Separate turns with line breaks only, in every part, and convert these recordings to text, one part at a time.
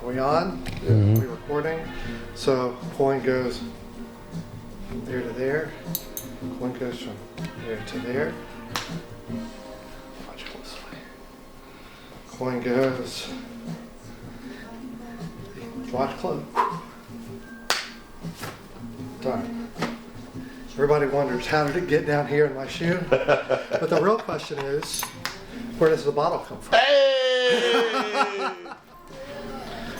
we on? Are we recording? So coin goes from there to there. Coin goes from there to there. Watch closely. Coin goes. Watch close. Done. Everybody wonders, how did it get down here in my shoe? But the real question is, where does the bottle come from?
Hey!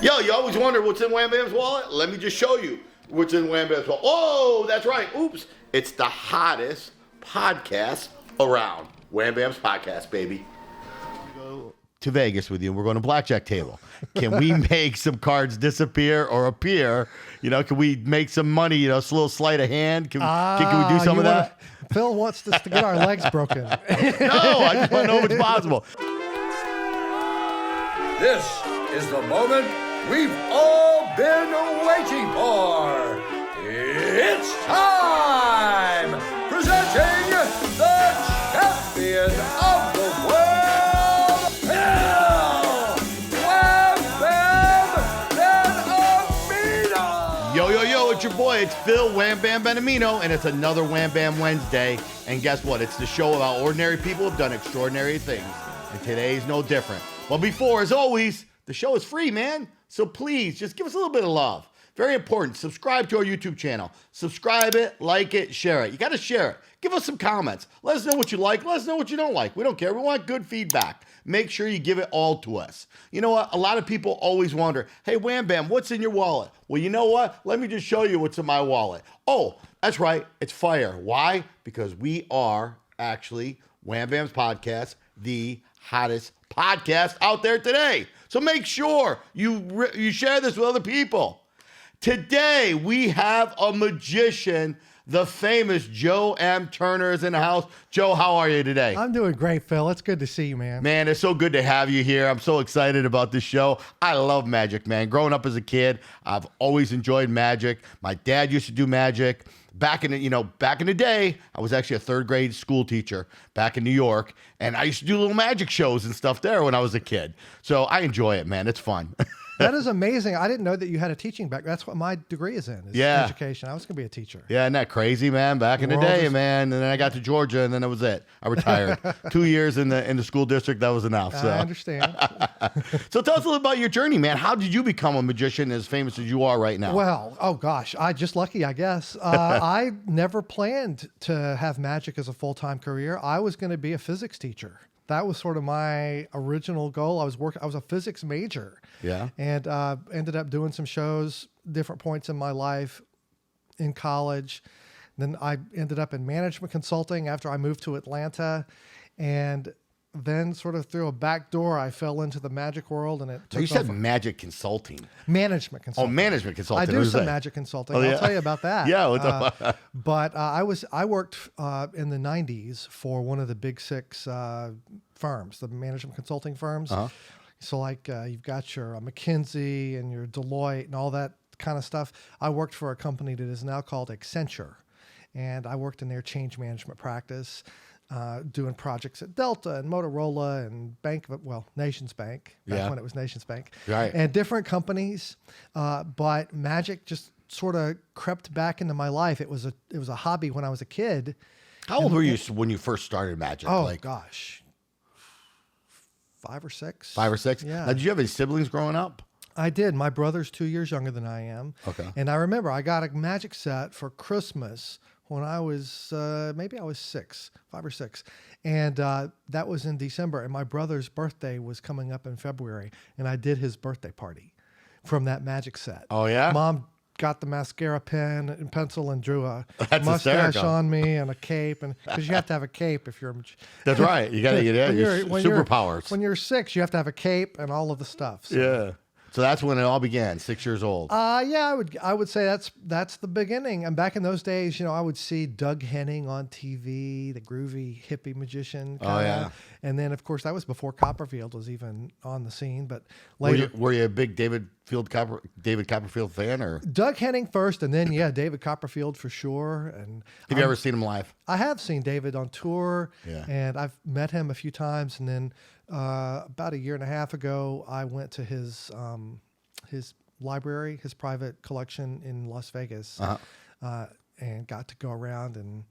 Yo, you always wonder what's in WamBam's wallet? Let me just show you what's in WamBam's wallet. Oh, that's right. Oops. It's the hottest podcast around. WamBam's podcast, baby. Go to Vegas with you. We're going to blackjack table. Can we make some cards disappear or appear? You know, can we make some money? You know, a little sleight of hand. Can we do some of that?
Phil wants us to get our legs broken.
No, I just want to know if it's possible.
This is the moment we've all been waiting for. It's time! Presenting the champion of the world, Phil WamBam Benamino!
Yo, it's your boy. It's Phil WamBam Benamino, and it's another WamBam Wednesday. And guess what? It's the show about ordinary people who've done extraordinary things. And today's no different. But before, as always, the show is free, man. So please, just give us a little bit of love. Very important. Subscribe to our YouTube channel. Subscribe it, like it, share it. You got to share it. Give us some comments. Let us know what you like. Let us know what you don't like. We don't care. We want good feedback. Make sure you give it all to us. You know what? A lot of people always wonder, hey, WamBam, what's in your wallet? Well, you know what? Let me just show you what's in my wallet. Oh, that's right. It's fire. Why? Because we are actually WamBam's podcast, the hottest podcast out there today. So make sure you share this with other people. Today, we have a magician. The famous Joe M. Turner is in the house. Joe, how are you today?
I'm doing great, Phil. It's good to see you, man.
Man, it's so good to have you here. I'm so excited about this show. I love magic, man. Growing up as a kid, I've always enjoyed magic. My dad used to do magic. Back in the day, I was actually a third grade school teacher back in New York, and I used to do little magic shows and stuff there when I was a kid. So I enjoy it, man. It's fun.
That is amazing. I didn't know that you had a teaching background. That's what my degree is in, education. I was going to be a teacher.
Yeah, isn't that crazy, man? Back in the day, man. And then I got to Georgia, and then that was it. I retired. 2 years in the school district, that was enough. So.
I understand.
So tell us a little about your journey, man. How did you become a magician as famous as you are right now?
Well, oh gosh, I just lucky, I guess. I never planned to have magic as a full-time career. I was going to be a physics teacher. That was sort of my original goal. I was a physics major.
Yeah.
And ended up doing some shows, different points in my life in college. Then I ended up in management consulting after I moved to Atlanta. And then sort of through a back door, I fell into the magic world, and it took
You said
over.
magic consulting.
Management consulting.
Oh, management consulting.
I do some magic consulting.
Oh, yeah?
I'll tell you about that.
Yeah. What's up?
But I worked in the 90s for one of the big six firms, the management consulting firms.
Uh-huh.
So like you've got your McKinsey and your Deloitte and all that kind of stuff. I worked for a company that is now called Accenture, and I worked in their change management practice, doing projects at Delta and Motorola and Nations Bank, back when it was Nations Bank,
Right.
and different companies. But magic just sort of crept back into my life. It was a hobby when I was a kid.
How old were you when you first started magic?
Oh gosh, 5 or 6.
5 or 6?
Yeah.
Now, did you have any siblings growing up?
I did. My brother's 2 years younger than I am.
Okay.
And I remember I got a magic set for Christmas when I was, maybe I was 6, 5 or 6. And that was in December. And my brother's birthday was coming up in February. And I did his birthday party from that magic set.
Oh, yeah?
Mom got the mascara pen and pencil and drew a
That's
mustache
hysterical.
on me and a cape. And because you have to have a cape if you're
That's right. You got to get your superpowers.
When you're 6, you have to have a cape and all of the stuff. So.
Yeah. So that's when it all began, 6 years old.
Yeah, I would say that's the beginning. And back in those days, I would see Doug Henning on TV, the groovy hippie magician.
Oh, yeah.
And then, of course, that was before Copperfield was even on the scene. But later,
Were you a big David Copperfield fan, or
Doug Henning first, and then David Copperfield for sure. And
have you ever seen him live?
I have seen David on tour,
Yeah.
and I've met him a few times. And then about a year and a half ago, I went to his his library, his private collection in Las Vegas, and got to go around and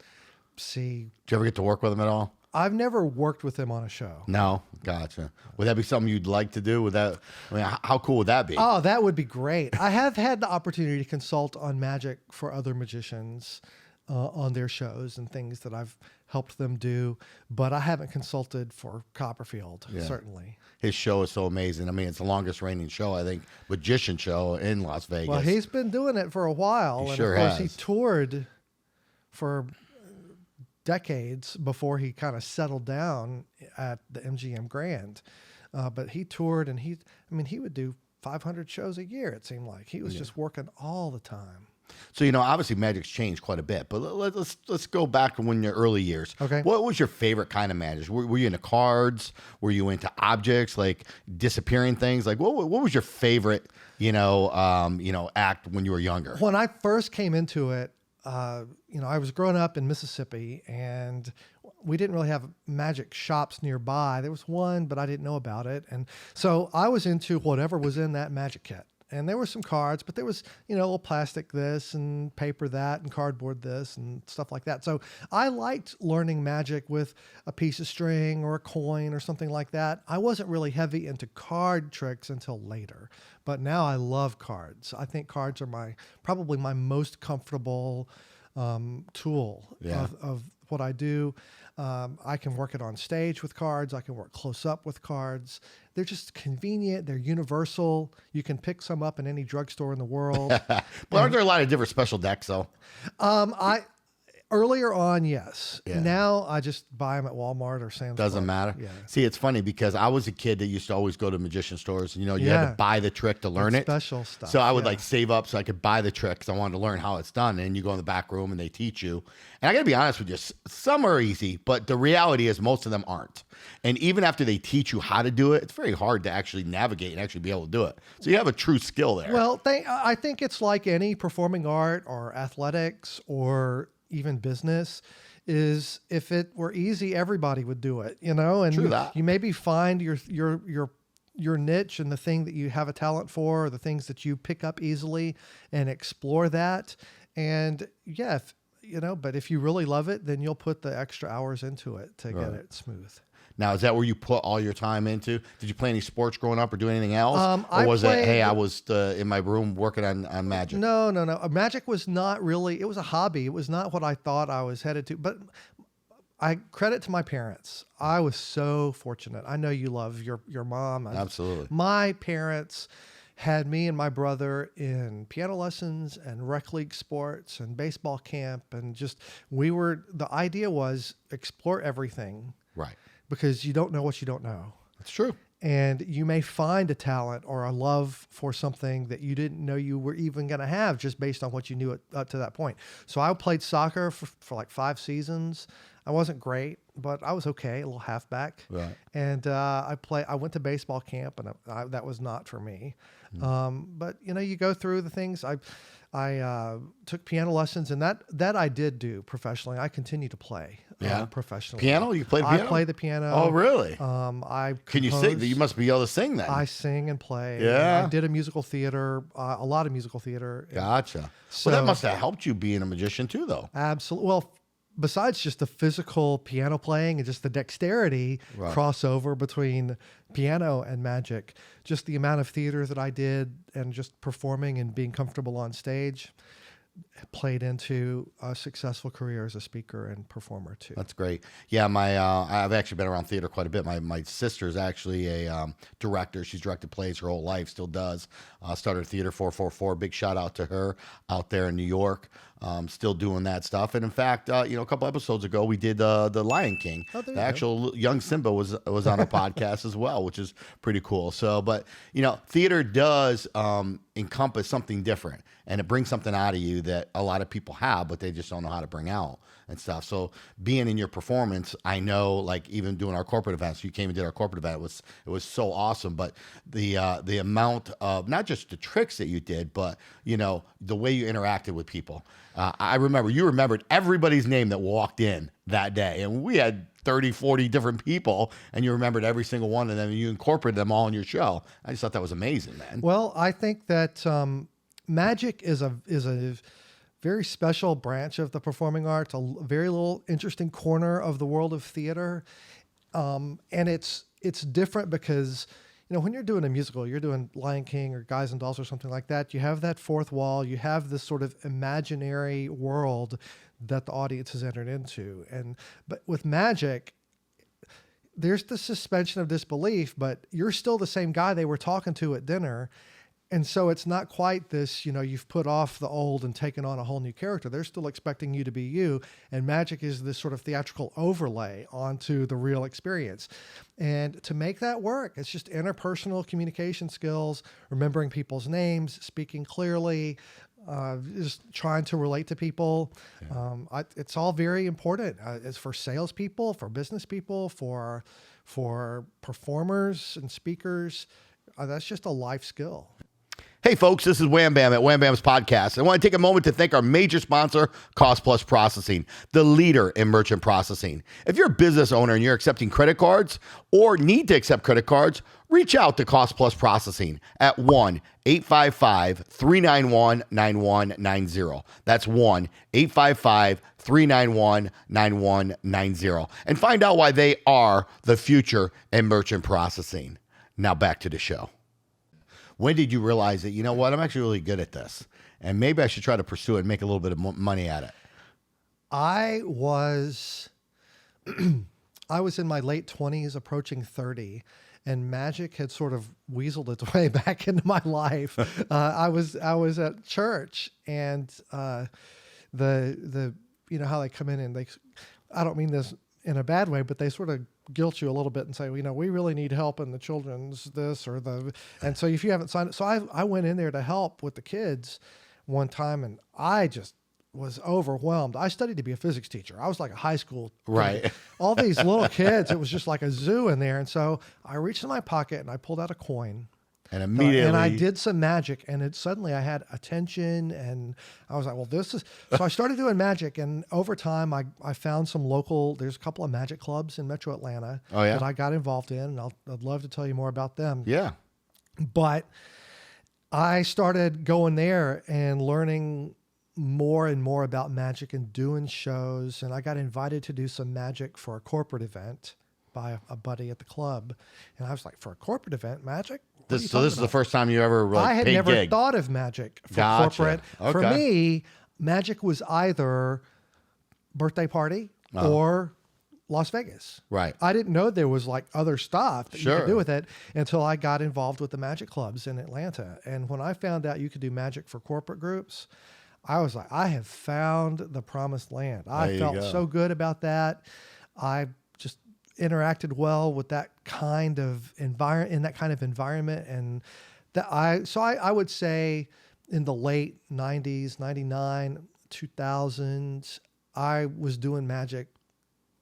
see.
Did you ever get to work with him at all?
I've never worked with him on a show.
No, gotcha. Would that be something you'd like to do? Would that? I mean, how cool would that be?
Oh, that would be great. I have had the opportunity to consult on magic for other magicians on their shows and things that I've helped them do, but I haven't consulted for Copperfield, certainly.
His show is so amazing. I mean, it's the longest reigning show, I think, magician show in Las Vegas.
Well, he's been doing it for a while.
He
and
sure
of course,
has.
he toured for decades before he kind of settled down at the MGM Grand. But he toured, and he would do 500 shows a year, it seemed like. He was just working all the time.
So, obviously magic's changed quite a bit, but let's go back to when your early years.
Okay.
What was your favorite kind of magic? Were you into cards? Were you into objects, like disappearing things? Like what was your favorite, act when you were younger?
When I first came into it, I was growing up in Mississippi, and we didn't really have magic shops nearby. There was one, but I didn't know about it. And so I was into whatever was in that magic kit. And there were some cards, but there was, a little plastic this and paper that and cardboard this and stuff like that. So I liked learning magic with a piece of string or a coin or something like that. I wasn't really heavy into card tricks until later, but now I love cards. I think cards are probably my most comfortable tool of what I do. I can work it on stage with cards. I can work close up with cards. They're just convenient. They're universal. You can pick some up in any drugstore in the world.
But aren't there a lot of different special decks, though?
Earlier on, yes.
Yeah.
Now I just buy them at Walmart or Sam's
Doesn't
Club.
matter.
Yeah.
See, it's funny because I was a kid that used to always go to magician stores. You had to buy the trick to learn
It's
it.
special stuff.
So I would save up so I could buy the trick because I wanted to learn how it's done. And you go in the back room and they teach you. And I got to be honest with you, some are easy, but the reality is most of them aren't. And even after they teach you how to do it, it's very hard to actually navigate and actually be able to do it. So you have a true skill there.
Well, I think it's like any performing art or athletics or even business. Is if it were easy, everybody would do it, and
True that.
you maybe find your niche and the thing that you have a talent for, or the things that you pick up easily and explore that. And but if you really love it, then you'll put the extra hours into it to get it smooth.
Now, is that where you put all your time into? Did you play any sports growing up or do anything else?
I
or was it,
played-
hey, I was in my room working on magic?
No. Magic was not really, it was a hobby. It was not what I thought I was headed to, but I credit to my parents. I was so fortunate. I know you love your mom.
Absolutely.
My parents had me and my brother in piano lessons and rec league sports and baseball camp. And the idea was explore everything.
Right.
Because you don't know what you don't know.
That's true.
And you may find a talent or a love for something that you didn't know you were even going to have just based on what you knew up to that point. So I played soccer for like 5 seasons. I wasn't great, but I was okay, a little halfback.
Right.
And I went to baseball camp, and that was not for me. But you go through the things. I took piano lessons, and that I did do professionally. I continue to play professionally.
Piano? You played piano?
I play the piano.
Oh, really? Can you sing?
compose.
You must be able to sing then.
I sing and play.
Yeah.
I did a musical theater, a lot of musical theater.
Gotcha.
So-
Well, that must have helped you being a magician too, though.
Absolutely. Well, besides just the physical piano playing and just the dexterity crossover between piano and magic, just the amount of theater that I did and just performing and being comfortable on stage played into a successful career as a speaker and performer too.
That's great. Yeah, I've actually been around theater quite a bit. My sister's actually a director. She's directed plays her whole life, still does. Started Theater 444. Big shout out to her out there in New York. Still doing that stuff. And in fact, a couple episodes ago, we did the Lion King.
Oh, there
the
you
actual young Simba was on our podcast as well, which is pretty cool. So, but theater does encompass something different, and it brings something out of you that a lot of people have, but they just don't know how to bring out and stuff. So being in your performance, I know, like even doing our corporate events, you came and did our corporate event. It was so awesome. But the amount of not just the tricks that you did, but the way you interacted with people. You remembered everybody's name that walked in that day. And we had 30, 40 different people, and you remembered every single one, and then you incorporated them all in your show. I just thought that was amazing, man.
Well, I think that magic is a very special branch of the performing arts, a very little interesting corner of the world of theater. And it's different because, when you're doing a musical, you're doing Lion King or Guys and Dolls or something like that, you have that fourth wall, you have this sort of imaginary world that the audience has entered into. But with magic, there's the suspension of disbelief, but you're still the same guy they were talking to at dinner. And so it's not quite this, you've put off the old and taken on a whole new character. They're still expecting you to be you. And magic is this sort of theatrical overlay onto the real experience. And to make that work, it's just interpersonal communication skills, remembering people's names, speaking clearly, just trying to relate to people. Yeah. It's all very important. It's for salespeople, for business people, for performers and speakers. That's just a life skill.
Hey, folks, this is WamBam at WamBams Podcast. I want to take a moment to thank our major sponsor, Cost Plus Processing, the leader in merchant processing. If you're a business owner and you're accepting credit cards or need to accept credit cards, reach out to Cost Plus Processing at 1-855-391-9190. That's 1-855-391-9190. And find out why they are the future in merchant processing. Now back to the show. When did you realize that, I'm actually really good at this, and maybe I should try to pursue it and make a little bit of money at it?
I was in my late 20s, approaching 30, and magic had sort of weaseled its way back into my life. I was at church, and the how they come in and I don't mean this in a bad way, but they sort of guilt you a little bit and say, we really need help in the children's this or the, and so if you haven't signed it, so I went in there to help with the kids one time, and I just was overwhelmed. I studied to be a physics teacher. I was like a high school kid.
Right.
All these little kids, it was just like a zoo in there. And so I reached in my pocket and I pulled out a coin.
And immediately,
and I did some magic, and suddenly I had attention, and I was like, well, this is, so I started doing magic, and over time I found there's a couple of magic clubs in Metro Atlanta that I got involved in, and I'd love to tell you more about them.
Yeah.
But I started going there and learning more and more about magic and doing shows, and I got invited to do some magic for a corporate event by a buddy at the club, and I was like, for a corporate event, magic?
This is the first time you ever
I had never thought of magic for corporate.
Okay.
For me, magic was either birthday party or Las Vegas.
Right.
I didn't know there was like other stuff that you
Sure.
could do with it until I got involved with the magic clubs in Atlanta. And when I found out you could do magic for corporate groups, I was like, I have found the promised land. I felt so good about that. I just interacted well with that kind of environment, and I would say in the late 90s, 99, 2000s, I was doing magic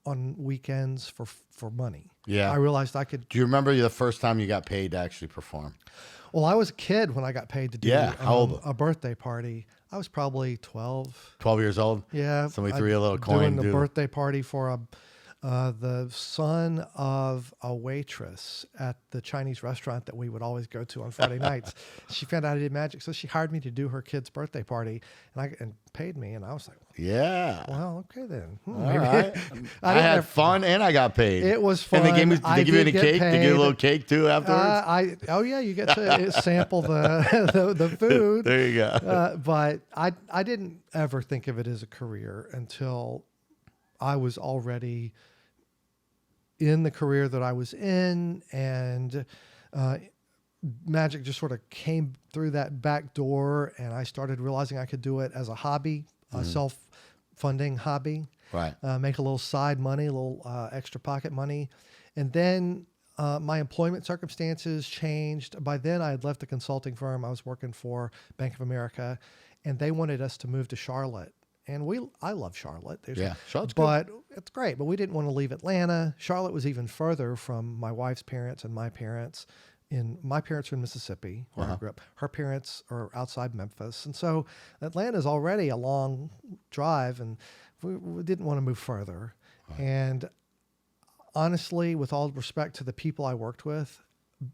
on weekends for money.
Yeah.
I realized I could.
Do you remember the first time you got paid to actually perform?
Well, I was a kid when I got paid to do
How old?
a birthday party. I was probably 12.
12 years old?
Yeah.
Somebody threw you a little coin.
Doing the birthday party for the son of a waitress at the Chinese restaurant that we would always go to on Friday nights. She found out I did magic, so she hired me to do her kid's birthday party, and paid me. And I was like,
yeah.
well, okay then.
All right. I had fun and I got paid.
It was fun.
And did they give you any cake? Did you get a little cake too afterwards?
You get to sample the food.
There you go.
But I didn't ever think of it as a career until I was already in the career that I was in, and magic just sort of came through that back door, and I started realizing I could do it as a hobby, a self-funding hobby,
right?
Make a little side money, a little extra pocket money. And then my employment circumstances changed. By then I had left the consulting firm. I was working for Bank of America, and they wanted us to move to Charlotte. And I love Charlotte.
Charlotte's
good. It's great. But we didn't want to leave Atlanta. Charlotte was even further from my wife's parents and my parents. My parents are in Mississippi, where I grew up. Her parents are outside Memphis. And so Atlanta is already a long drive, and we didn't want to move further. And honestly, with all respect to the people I worked with,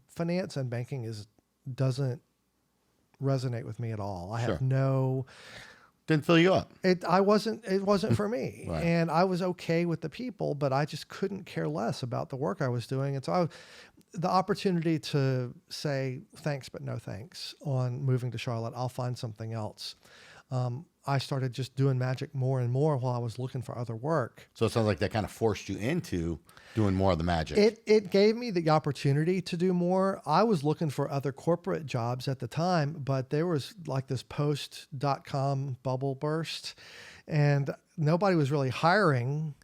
finance and banking doesn't resonate with me at all. I
Sure.
have no.
Didn't fill you up.
It wasn't for me.
Right.
And I was okay with the people, but I just couldn't care less about the work I was doing. And so the opportunity to say thanks, but no thanks on moving to Charlotte, I'll find something else. I started just doing magic more and more while I was looking for other work.
So it sounds like that kind of forced you into doing more of the magic.
It gave me the opportunity to do more. I was looking for other corporate jobs at the time, but there was like this post.com bubble burst and nobody was really hiring.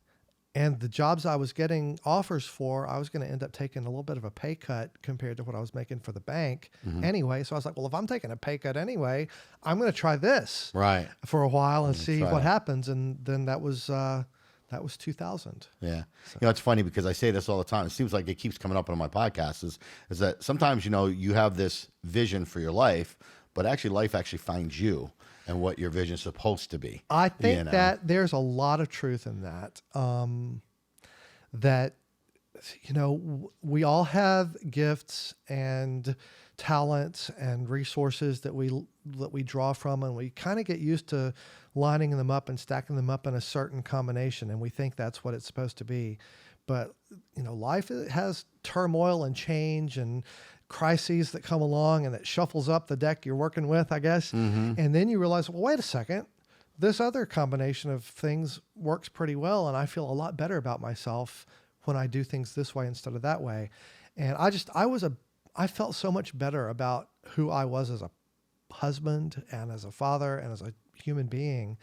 And the jobs I was getting offers for, I was going to end up taking a little bit of a pay cut compared to what I was making for the bank anyway. So I was like, well, if I'm taking a pay cut anyway, I'm going to try this
Right.
for a while and see
try
what
it.
happens. And then that was 2000.
Yeah. You know, it's funny because I say this all the time. It seems like it keeps coming up on my podcast is that sometimes, you know, you have this vision for your life, but actually life actually finds you and what your vision is supposed to be.
I think
you know?
that there's a lot of truth in that. That, you know, we all have gifts and talents and resources that we draw from, and we kind of get used to lining them up and stacking them up in a certain combination, and we think that's what it's supposed to be. But, you know, life has turmoil and change and crises that come along, and it shuffles up the deck you're working with, I guess. And then you realize, well, wait a second, this other combination of things works pretty well, and I feel a lot better about myself when I do things this way instead of that way. And I felt so much better about who I was as a husband and as a father and as a human being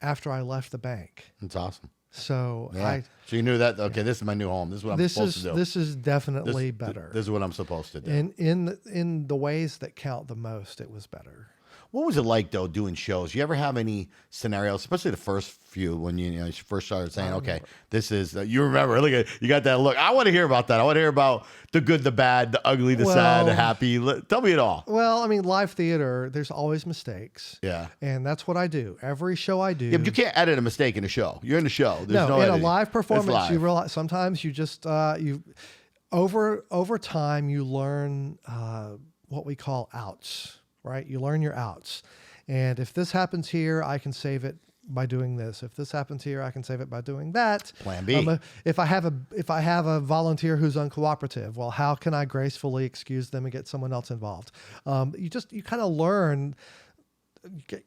after I left the bank.
It's awesome.
So
Yeah. So you knew that, okay, this is my new home. This is what I'm supposed to do.
This is definitely better.
This is what I'm supposed to do.
And in the ways that count the most, it was better.
What was it like, though, doing shows? You ever have any scenarios, especially the first few when you first started saying, okay, this is, you remember, look at, you got that look. I want to hear about that. I want to hear about the good, the bad, the ugly, the sad, the happy. Tell me it all.
Well, I mean, live theater, there's always mistakes.
Yeah.
And that's what I do. Every show I do.
Yeah, but you can't edit a mistake in a show. You're in the show. There's no
in
editing.
a live performance,
It's live.
you realize sometimes you just, over time, you learn what we call outs, right? You learn your outs. And if this happens here, I can save it by doing this. If this happens here, I can save it by doing that.
Plan B.
If I have a volunteer who's uncooperative, well, how can I gracefully excuse them and get someone else involved? You kind of learn. Get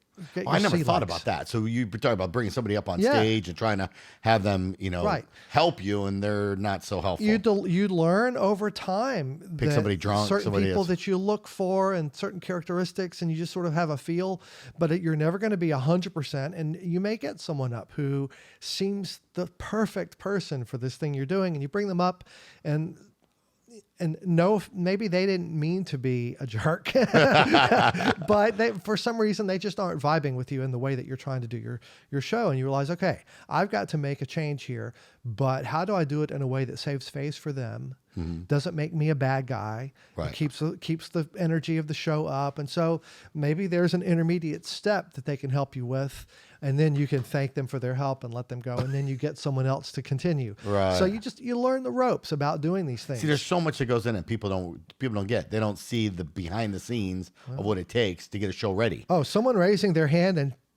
I
your
never
sea
thought
legs.
about that. So you talking about bringing somebody up on
Yeah.
stage and trying to have them,
Right.
help you, and they're not so helpful.
You learn over time
Pick
that
somebody drunk,
certain
somebody
people
else.
that you look for and certain characteristics, and you just sort of have a feel, but you're never going to be 100%. And you may get someone up who seems the perfect person for this thing you're doing, and you bring them up and no, maybe they didn't mean to be a jerk, but for some reason, they just aren't vibing with you in the way that you're trying to do your show. And you realize, okay, I've got to make a change here, but how do I do it in a way that saves face for them? Doesn't make me a bad guy.
Right.
Keeps the energy of the show up. And so maybe there's an intermediate step that they can help you with. And then you can thank them for their help and let them go. And then you get someone else to continue.
Right.
So you learn the ropes about doing these things.
See, there's so much that goes in it. People don't get. They don't see the behind the scenes of what it takes to get a show ready.
Oh, someone raising their hand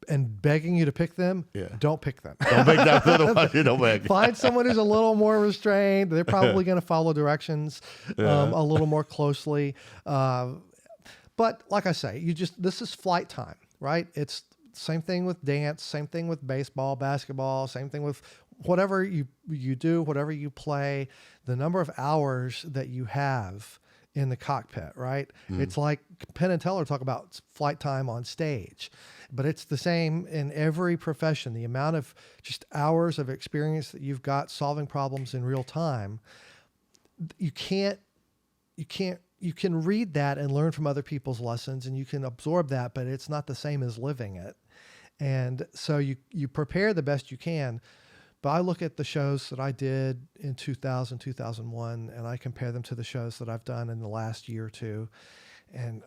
and begging you to pick them,
Yeah.
don't pick them.
Don't make that little one. Don't make.
Find someone who's a little more restrained. They're probably going to follow directions a little more closely. But like I say, this is flight time, right? It's same thing with dance, same thing with baseball, basketball, same thing with whatever you do, whatever you play, the number of hours that you have in the cockpit, right? It's like Penn and Teller talk about flight time on stage, but it's the same in every profession. The amount of just hours of experience that you've got solving problems in real time, you can read that and learn from other people's lessons, and you can absorb that, but it's not the same as living it. And so you prepare the best you can. But I look at the shows that I did in 2000, 2001, and I compare them to the shows that I've done in the last year or two. And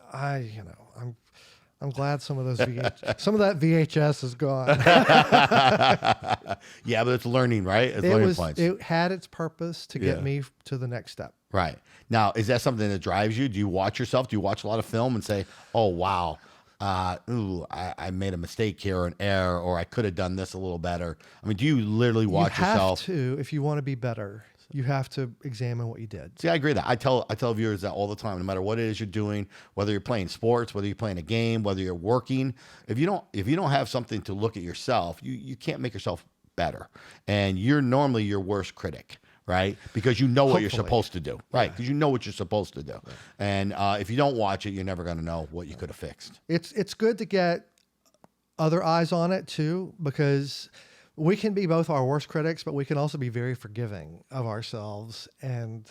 I'm glad some of some of that VHS is gone.
Yeah, but it's learning, right? It's learning points.
It had its purpose to get me to the next step.
Right. Now, is that something that drives you? Do you watch yourself? Do you watch a lot of film and say, oh, wow, I made a mistake here or an error, or I could have done this a little better? I mean, do you literally watch yourself?
You have to, if you want to be better, you have to examine what you did.
See, I agree with that. I tell viewers that all the time, no matter what it is you're doing, whether you're playing sports, whether you're playing a game, whether you're working, if you don't have something to look at yourself, you can't make yourself better. And you're normally your worst critic, right? Because you know what you're supposed to do, right? Because you know what you're supposed to do. And if you don't watch it, you're never going to know what you could have fixed.
It's good to get other eyes on it too, because we can be both our worst critics, but we can also be very forgiving of ourselves and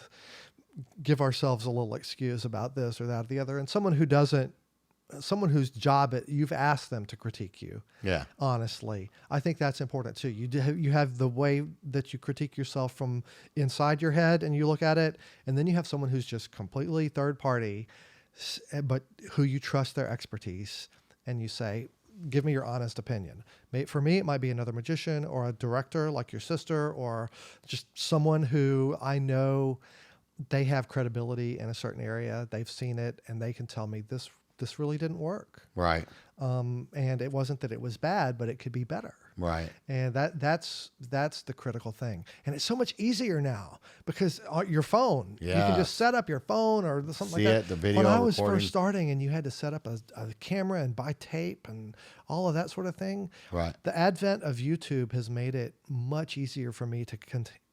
give ourselves a little excuse about this or that or the other. And someone whose job you've asked them to critique you.
Yeah.
Honestly, I think that's important too. You have the way that you critique yourself from inside your head and you look at it, and then you have someone who's just completely third party, but who you trust their expertise, and you say, give me your honest opinion. For me, it might be another magician or a director like your sister, or just someone who I know they have credibility in a certain area. They've seen it and they can tell me this really didn't work.
Right.
And it wasn't that it was bad, but it could be better.
Right.
And that's the critical thing. And it's so much easier now because your phone, you can just set up your phone or something like that.
The video
when I was
recording.
first starting and you had to set up a camera and buy tape and all of that sort of thing.
Right.
The advent of YouTube has made it much easier for me to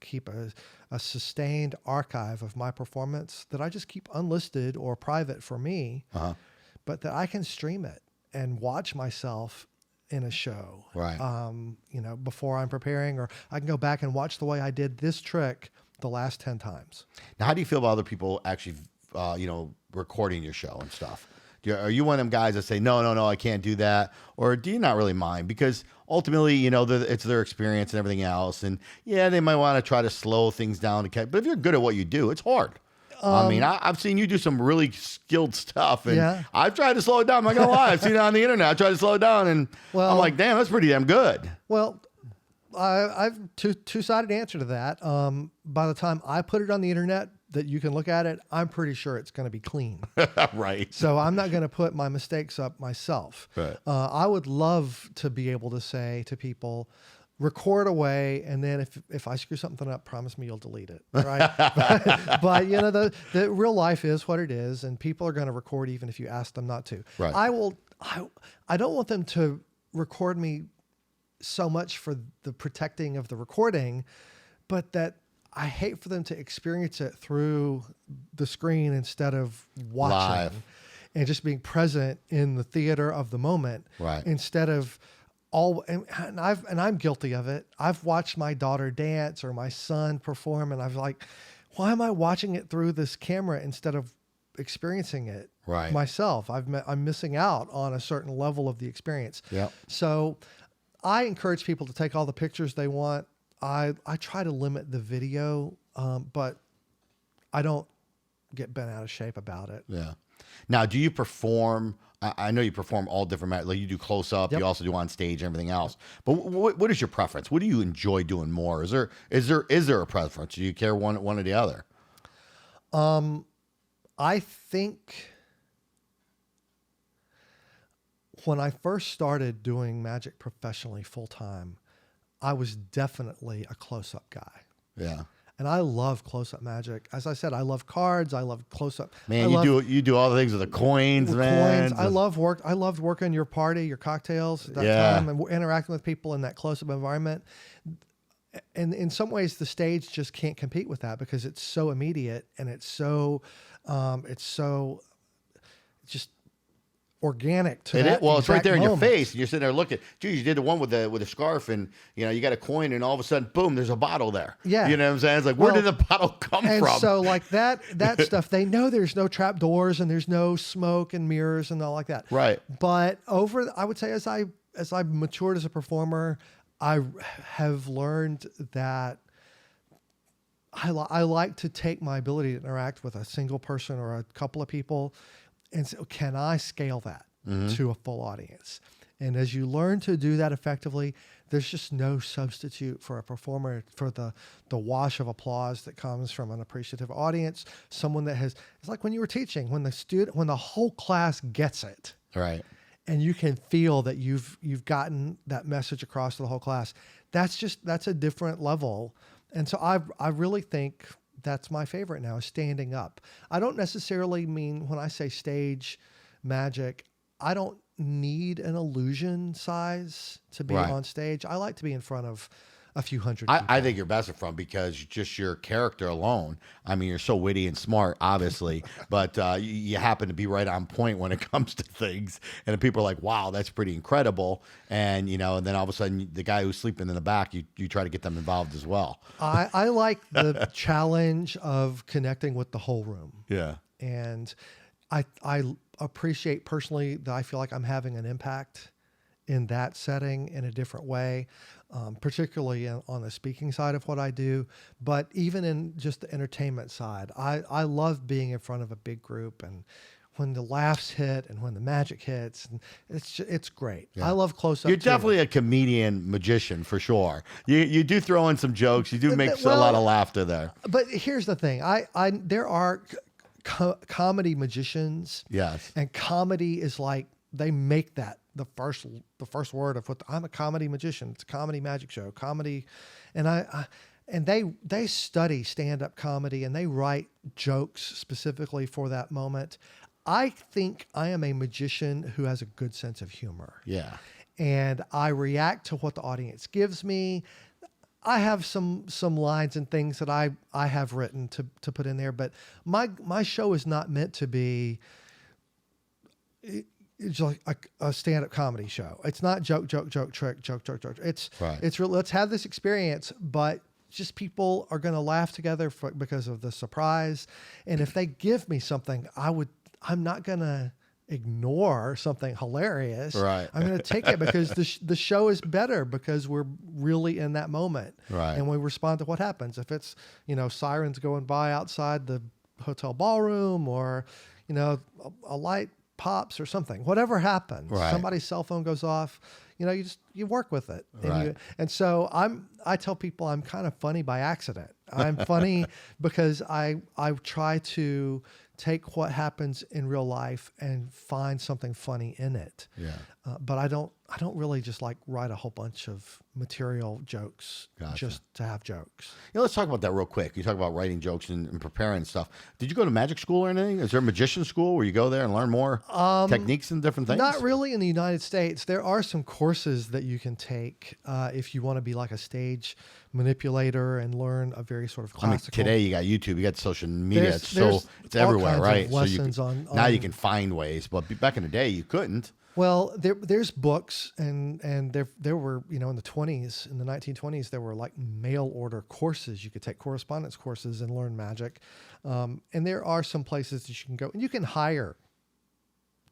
keep a sustained archive of my performance that I just keep unlisted or private for me, but that I can stream it and watch myself in a show,
right?
Before I'm preparing, or I can go back and watch the way I did this trick the last 10 times.
Now, how do you feel about other people actually, recording your show and stuff? Are you one of them guys that say, no, I can't do that? Or do you not really mind? Because ultimately, it's their experience and everything else. And yeah, they might want to try to slow things down. But if you're good at what you do, it's hard. I mean, I've seen you do some really skilled stuff, and I've tried to slow it down. I'm not gonna lie. I've seen it on the internet. I tried to slow it down, and I'm like, damn, that's pretty damn good.
Well, I've two-sided answer to that. By the time I put it on the internet that you can look at it, I'm pretty sure it's going to be clean.
Right.
So I'm not going to put my mistakes up myself.
Right.
I would love to be able to say to people, record away, and then if I screw something up, promise me you'll delete it, right? but the real life is what it is, and people are going to record even if you ask them not to.
Right.
I don't want them to record me so much for the protecting of the recording, but that I hate for them to experience it through the screen instead of watching
live,
and just being present in the theater of the moment,
right?
Instead of and I'm guilty of it. I've watched my daughter dance or my son perform, and I've like, why am I watching it through this camera instead of experiencing it myself? I'm missing out on a certain level of the experience.
Yeah.
So I encourage people to take all the pictures they want. I try to limit the video, but I don't get bent out of shape about it.
Yeah. Now, do you perform? I know you perform all different, like you do close up, you also do on stage and everything else. But what is your preference? What do you enjoy doing more? Is there a preference? Do you care one or the other?
I think when I first started doing magic professionally full time, I was definitely a close up guy.
Yeah.
And I love close-up magic. As I said, I love cards. I love close-up.
Man, you do all the things with the coins, man.
Coins. I loved working your party, your cocktails at that time, and interacting with people in that close-up environment. And in some ways, the stage just can't compete with that because it's so immediate and it's so just organic to that.
Well, it's right there in your
moment.
face, and you're sitting there looking. Geez, you did the one with a scarf, and you got a coin, and all of a sudden, boom, there's a bottle there.
Yeah,
you know what I'm saying? It's like, where did the bottle come from?
And so, like that stuff, they know there's no trap doors and there's no smoke and mirrors and all like that.
Right.
But I would say, as I matured as a performer, I have learned that I like to take my ability to interact with a single person or a couple of people and say, can I scale that? to a full audience. And as you learn to do that effectively, there's just no substitute for a performer, for the wash of applause that comes from an appreciative audience. Someone that has, it's like when you were teaching, when the whole class gets it.
Right.
And you can feel that you've gotten that message across to the whole class. That's a different level. And so I really think that's my favorite now, is standing up. I don't necessarily mean, when I say stage magic, I don't need an illusion size to be on stage. I like to be in front of a few hundred people.
I think you're best in front because just your character alone. I mean, you're so witty and smart, obviously, but you happen to be right on point when it comes to things. And people are like, wow, that's pretty incredible. And, and then all of a sudden, the guy who's sleeping in the back, you try to get them involved as well.
I like the challenge of connecting with the whole room.
Yeah.
And I appreciate personally that I feel like I'm having an impact in that setting in a different way, particularly on the speaking side of what I do, but even in just the entertainment side. I love being in front of a big group, and when the laughs hit and when the magic hits, and it's great. Yeah. I love close-up.
You're definitely a comedian magician for sure. You do throw in some jokes. You do make a lot of laughter there.
But here's the thing. There are comedy magicians.
Yes.
And comedy is like, they make that the first word of what I'm a comedy magician. It's a comedy magic show, comedy. And they study stand-up comedy, and they write jokes specifically for that moment. I think I am a magician who has a good sense of humor.
Yeah.
And I react to what the audience gives me. I have some lines and things that I have written to put in there, but my show is not meant to be, it's like a stand-up comedy show. It's not joke, trick, joke. It's really, let's have this experience, but just people are going to laugh together because of the surprise. And if they give me something, I'm not going to ignore something hilarious.
Right.
I'm going to take it because the show is better because we're really in that moment.
Right.
And we respond to what happens. If it's, sirens going by outside the hotel ballroom, or, a light pops or something, whatever happens, somebody's cell phone goes off, you work with it. And so I tell people I'm kind of funny by accident. I'm funny because I try to take what happens in real life and find something funny in it.
Yeah.
But I don't really just like write a whole bunch of material jokes just to have jokes.
Let's talk about that real quick. You talk about writing jokes and preparing stuff. Did you go to magic school or anything? Is there a magician school where you go there and learn more techniques and different things?
Not really in the United States. There are some courses that you can take if you want to be like a stage manipulator and learn a very sort of classical.
Today you got YouTube, you got social media, it's everywhere, right?
So
now you can find ways, but back in the day you couldn't.
Well, there's books, and there were, in the 20s, in the 1920s, there were like mail order courses. You could take correspondence courses and learn magic. And there are some places that you can go, and you can hire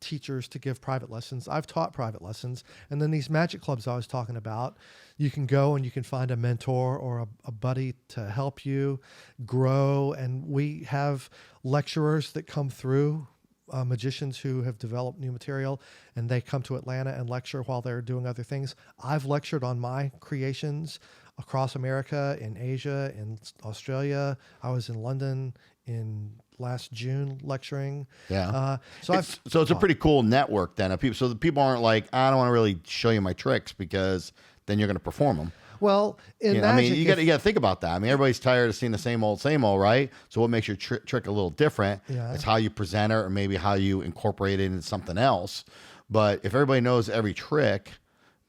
teachers to give private lessons. I've taught private lessons. And then these magic clubs I was talking about, you can go and you can find a mentor or a buddy to help you grow. And we have lecturers that come through, magicians who have developed new material, and they come to Atlanta and lecture while they're doing other things. I've lectured on my creations across America, in Asia, in Australia. I was in London in last June lecturing.
Yeah. So it's a pretty cool network then of people. So the people aren't like, I don't want to really show you my tricks because then you're going to perform them.
Well, magic,
you got to think about that. I mean, everybody's tired of seeing the same old, right? So what makes your trick a little different?
Yeah.
It's how you present it, or maybe how you incorporate it into something else. But if everybody knows every trick,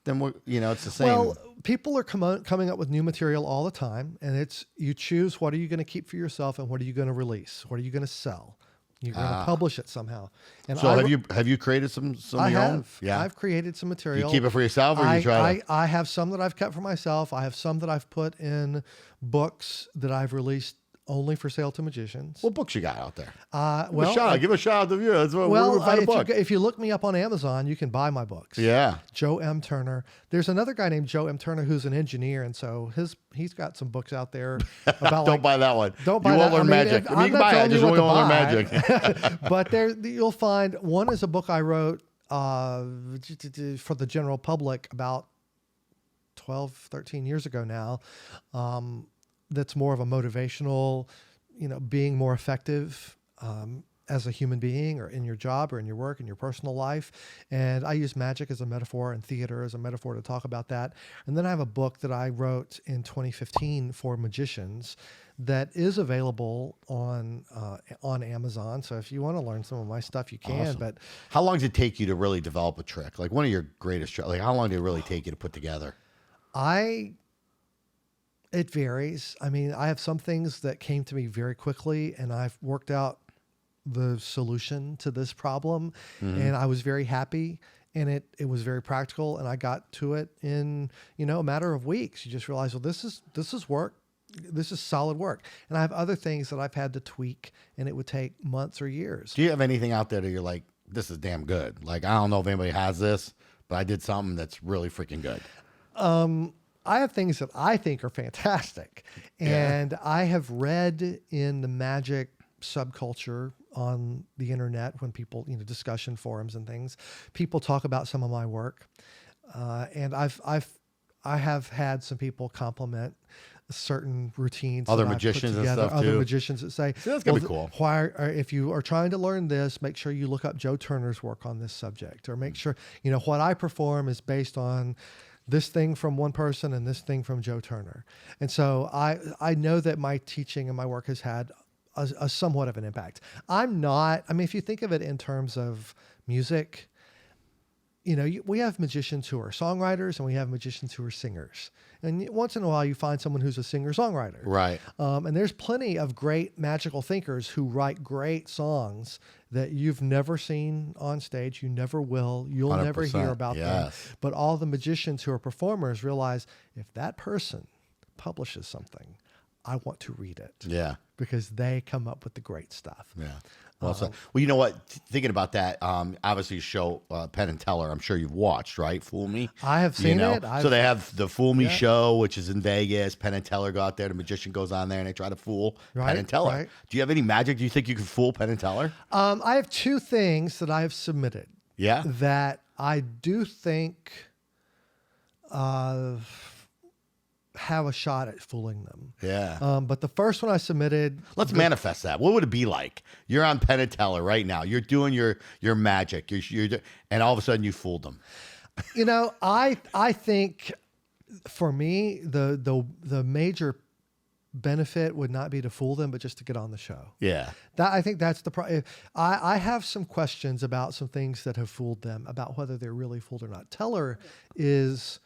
then it's the same.
Well, people are coming up with new material all the time, and it's you choose what are you going to keep for yourself and what are you going to release? What are you going to sell? You're going to publish it somehow. And
so have you created some of your own?
Yeah, I've created some material.
You keep it for yourself, or you try to?
I have some that I've kept for myself. I have some that I've put in books that I've released only for sale to magicians.
What books you got out there? Give a shout out to you. That's
if you look me up on Amazon, you can buy my books.
Yeah.
Joe M. Turner. There's another guy named Joe M. Turner who's an engineer, and so he's got some books out there about
Don't buy that one.
Don't buy
you
that.
won't learn magic. You can buy it. Just won't learn magic.
But you'll find one is a book I wrote for the general public about 12, 13 years ago now. That's more of a motivational, being more effective as a human being or in your job or in your work, in your personal life. And I use magic as a metaphor and theater as a metaphor to talk about that. And then I have a book that I wrote in 2015 for magicians that is available on Amazon. So if you want to learn some of my stuff, you can.
Awesome.
But
How long does it take you to really develop a trick? Like one of your greatest tricks, like how long did it really take you to put together?
It varies. I mean, I have some things that came to me very quickly and I've worked out the solution to this problem and I was very happy and it was very practical and I got to it in, a matter of weeks. You just realize, well, this is work. This is solid work. And I have other things that I've had to tweak and it would take months or years.
Do you have anything out there that you're like, this is damn good? Like, I don't know if anybody has this, but I did something that's really freaking good.
I have things that I think are fantastic. And I have read in the magic subculture on the internet when people, discussion forums and things, people talk about some of my work. And I have had some people compliment certain routines.
Other
that I've put
magicians and
together,
stuff
other
too.
magicians that say,
See, that's gonna be cool.
If you are trying to learn this, make sure you look up Joe Turner's work on this subject, or make sure, what I perform is based on this thing from one person and this thing from Joe Turner. And so I know that my teaching and my work has had a somewhat of an impact. If you think of it in terms of music, we have magicians who are songwriters and we have magicians who are singers. And once in a while you find someone who's a singer-songwriter.
Right.
And there's plenty of great magical thinkers who write great songs that you've never seen on stage. You never will. You'll never hear about them. But all the magicians who are performers realize if that person publishes something, I want to read it.
Yeah.
Because they come up with the great stuff.
Yeah. Well, you know what? Thinking about that, obviously you show Penn and Teller. I'm sure you've watched, right? Fool Me.
I have seen it.
So they have the Fool Me show, which is in Vegas. Penn and Teller go out there. The magician goes on there and they try to fool Penn and Teller.
Right.
Do you have any magic? Do you think you can fool Penn and Teller?
I have two things that I have submitted.
Yeah.
That I do think have a shot at fooling them.
Yeah.
But the first one I submitted.
Let's manifest that. What would it be like? You're on Penn and Teller right now. You're doing your magic. And all of a sudden you fooled them.
I think for me the major benefit would not be to fool them, but just to get on the show.
Yeah.
I think that's the I have some questions about some things that have fooled them, about whether they're really fooled or not. Teller is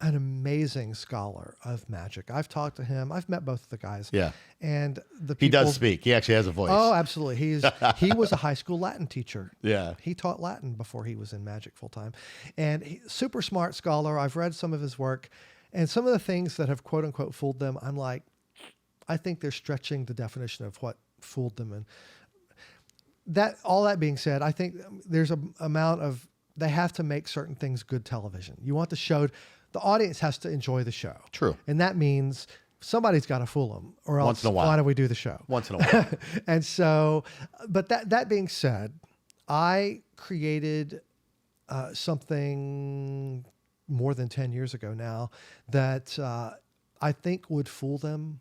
an amazing scholar of magic. I've talked to him. I've met both of the guys.
Yeah.
And
he does speak. He actually has a voice.
Oh, absolutely. He was a high school Latin teacher.
Yeah.
He taught Latin before he was in magic full time. And super smart scholar. I've read some of his work. And some of the things that have quote unquote fooled them, I'm like, I think they're stretching the definition of what fooled them. And all that being said, I think there's an amount of, they have to make certain things good television. You want the show, the audience has to enjoy the show.
True.
And that means somebody's got to fool them, or else
Once in a while.
Why do we do the show?
Once in a while.
And so, but that being said, I created something more than 10 years ago now that I think would fool them,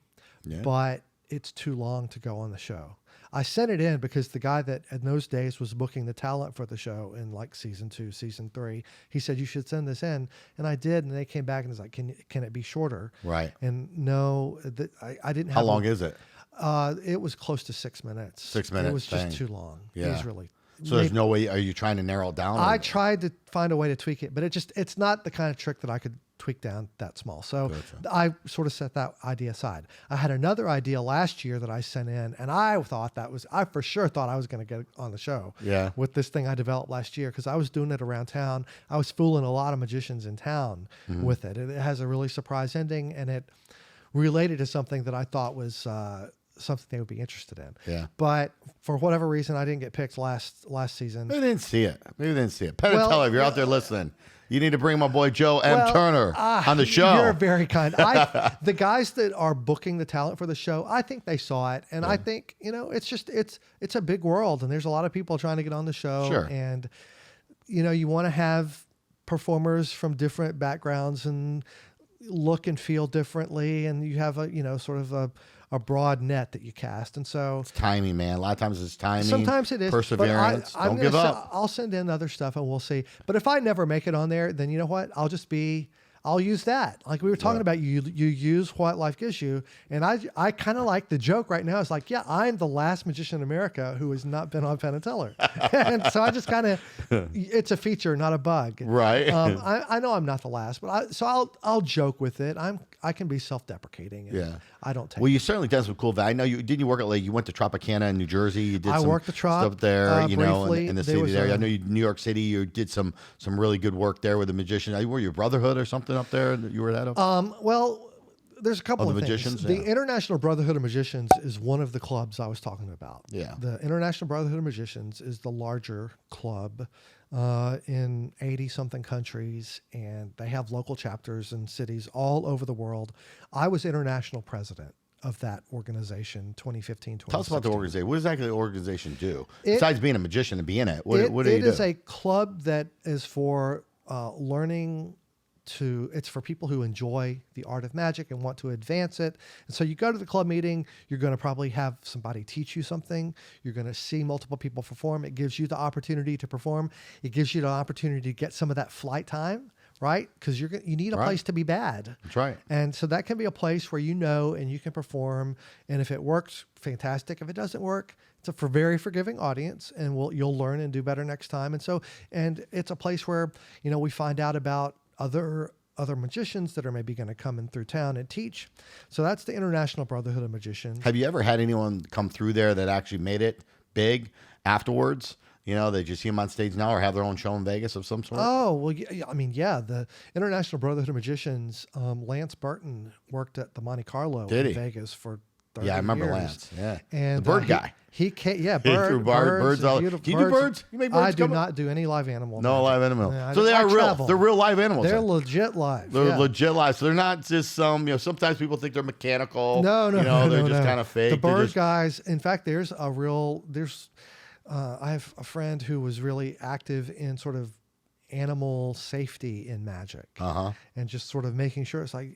but it's too long to go on the show. I sent it in because the guy that in those days was booking the talent for the show in like season 2, season 3, he said, you should send this in. And I did. And they came back and was like, can it be shorter?
Right.
And no, I didn't have.
How long is it?
It was close to 6 minutes.
6 minutes.
It was just too long.
Yeah.
It was really.
So there's no way. Are you trying to narrow it down?
I tried to find a way to tweak it, but it's not the kind of trick that I could tweak down that small. So I sort of set that idea aside. I had another idea last year that I sent in, and I for sure thought I was going to get on the show with this thing I developed last year, because I was doing it around town. I was fooling a lot of magicians in town with it. It has a really surprise ending, and it related to something that I thought was something they would be interested in.
Yeah.
But for whatever reason, I didn't get picked last season.
Maybe they didn't see it. Penn and Teller, if you're out there listening, you need to bring my boy Joe M. Turner on the show.
You're very kind. The guys that are booking the talent for the show, I think they saw it, and I think it's a big world, and there's a lot of people trying to get on the show.
Sure.
And you want to have performers from different backgrounds and look and feel differently, and you have a sort of a broad net that you cast. And so
it's timing, man. A lot of times it's timing.
Sometimes it is.
Perseverance. Don't give up.
I'll send in other stuff and we'll see. But if I never make it on there, then you know what? I'll use that. Like we were talking about, you use what life gives you. And I kind of like the joke right now. It's like, yeah, I'm the last magician in America who has not been on Penn and Teller. And so I just kind of, it's a feature, not a bug.
Right.
I know I'm not the last, but I'll joke with it. I can be self-deprecating.
Yeah.
I don't take
Well, you certainly done some cool. I know didn't you work at you went to Tropicana in New Jersey. You did
I
some
worked the Trop,
stuff there,
briefly.
in the city there. I know you New York City. You did some really good work there with the magician. Were you Brotherhood or something up there that you were that of?
Well, there's a couple of things.
magicians,
The
yeah.
International Brotherhood of Magicians is one of the clubs I was talking about.
Yeah.
The International Brotherhood of Magicians is the larger club in 80-something countries, and they have local chapters in cities all over the world. I was international president of that organization, 2015, 2016.
Tell us about the organization. What does exactly the organization do? Besides being a magician and being in it, what do you do?
It is a club that is for learning it's for people who enjoy the art of magic and want to advance it. And so you go to the club meeting, you're going to probably have somebody teach you something. You're going to see multiple people perform. It gives you the opportunity to perform. It gives you the opportunity to get some of that flight time, right? Because you need a place to be bad.
That's right.
And so that can be a place where and you can perform. And if it works, fantastic. If it doesn't work, it's a very forgiving audience, and you'll learn and do better next time. And it's a place where we find out about other magicians that are maybe going to come in through town and teach. So that's the International Brotherhood of Magicians.
Have you ever had anyone come through there that actually made it big afterwards? They just see them on stage now or have their own show in Vegas of some sort?
Oh, well, the International Brotherhood of Magicians, Lance Burton worked at the Monte Carlo in Vegas for 30
I remember
years.
Lance. Yeah.
And
the bird guy.
He came,
He threw birds. Do you do birds? You make birds?
I do not do any live animal.
No live animal.
Yeah,
so they are real.
travel.
They're real live animals.
They're legit live.
They're legit live. So they're not just sometimes people think they're mechanical.
No,
they're just kind of fake.
The bird guys. In fact, I have a friend who was really active in sort of animal safety in magic. And just sort of making sure it's like,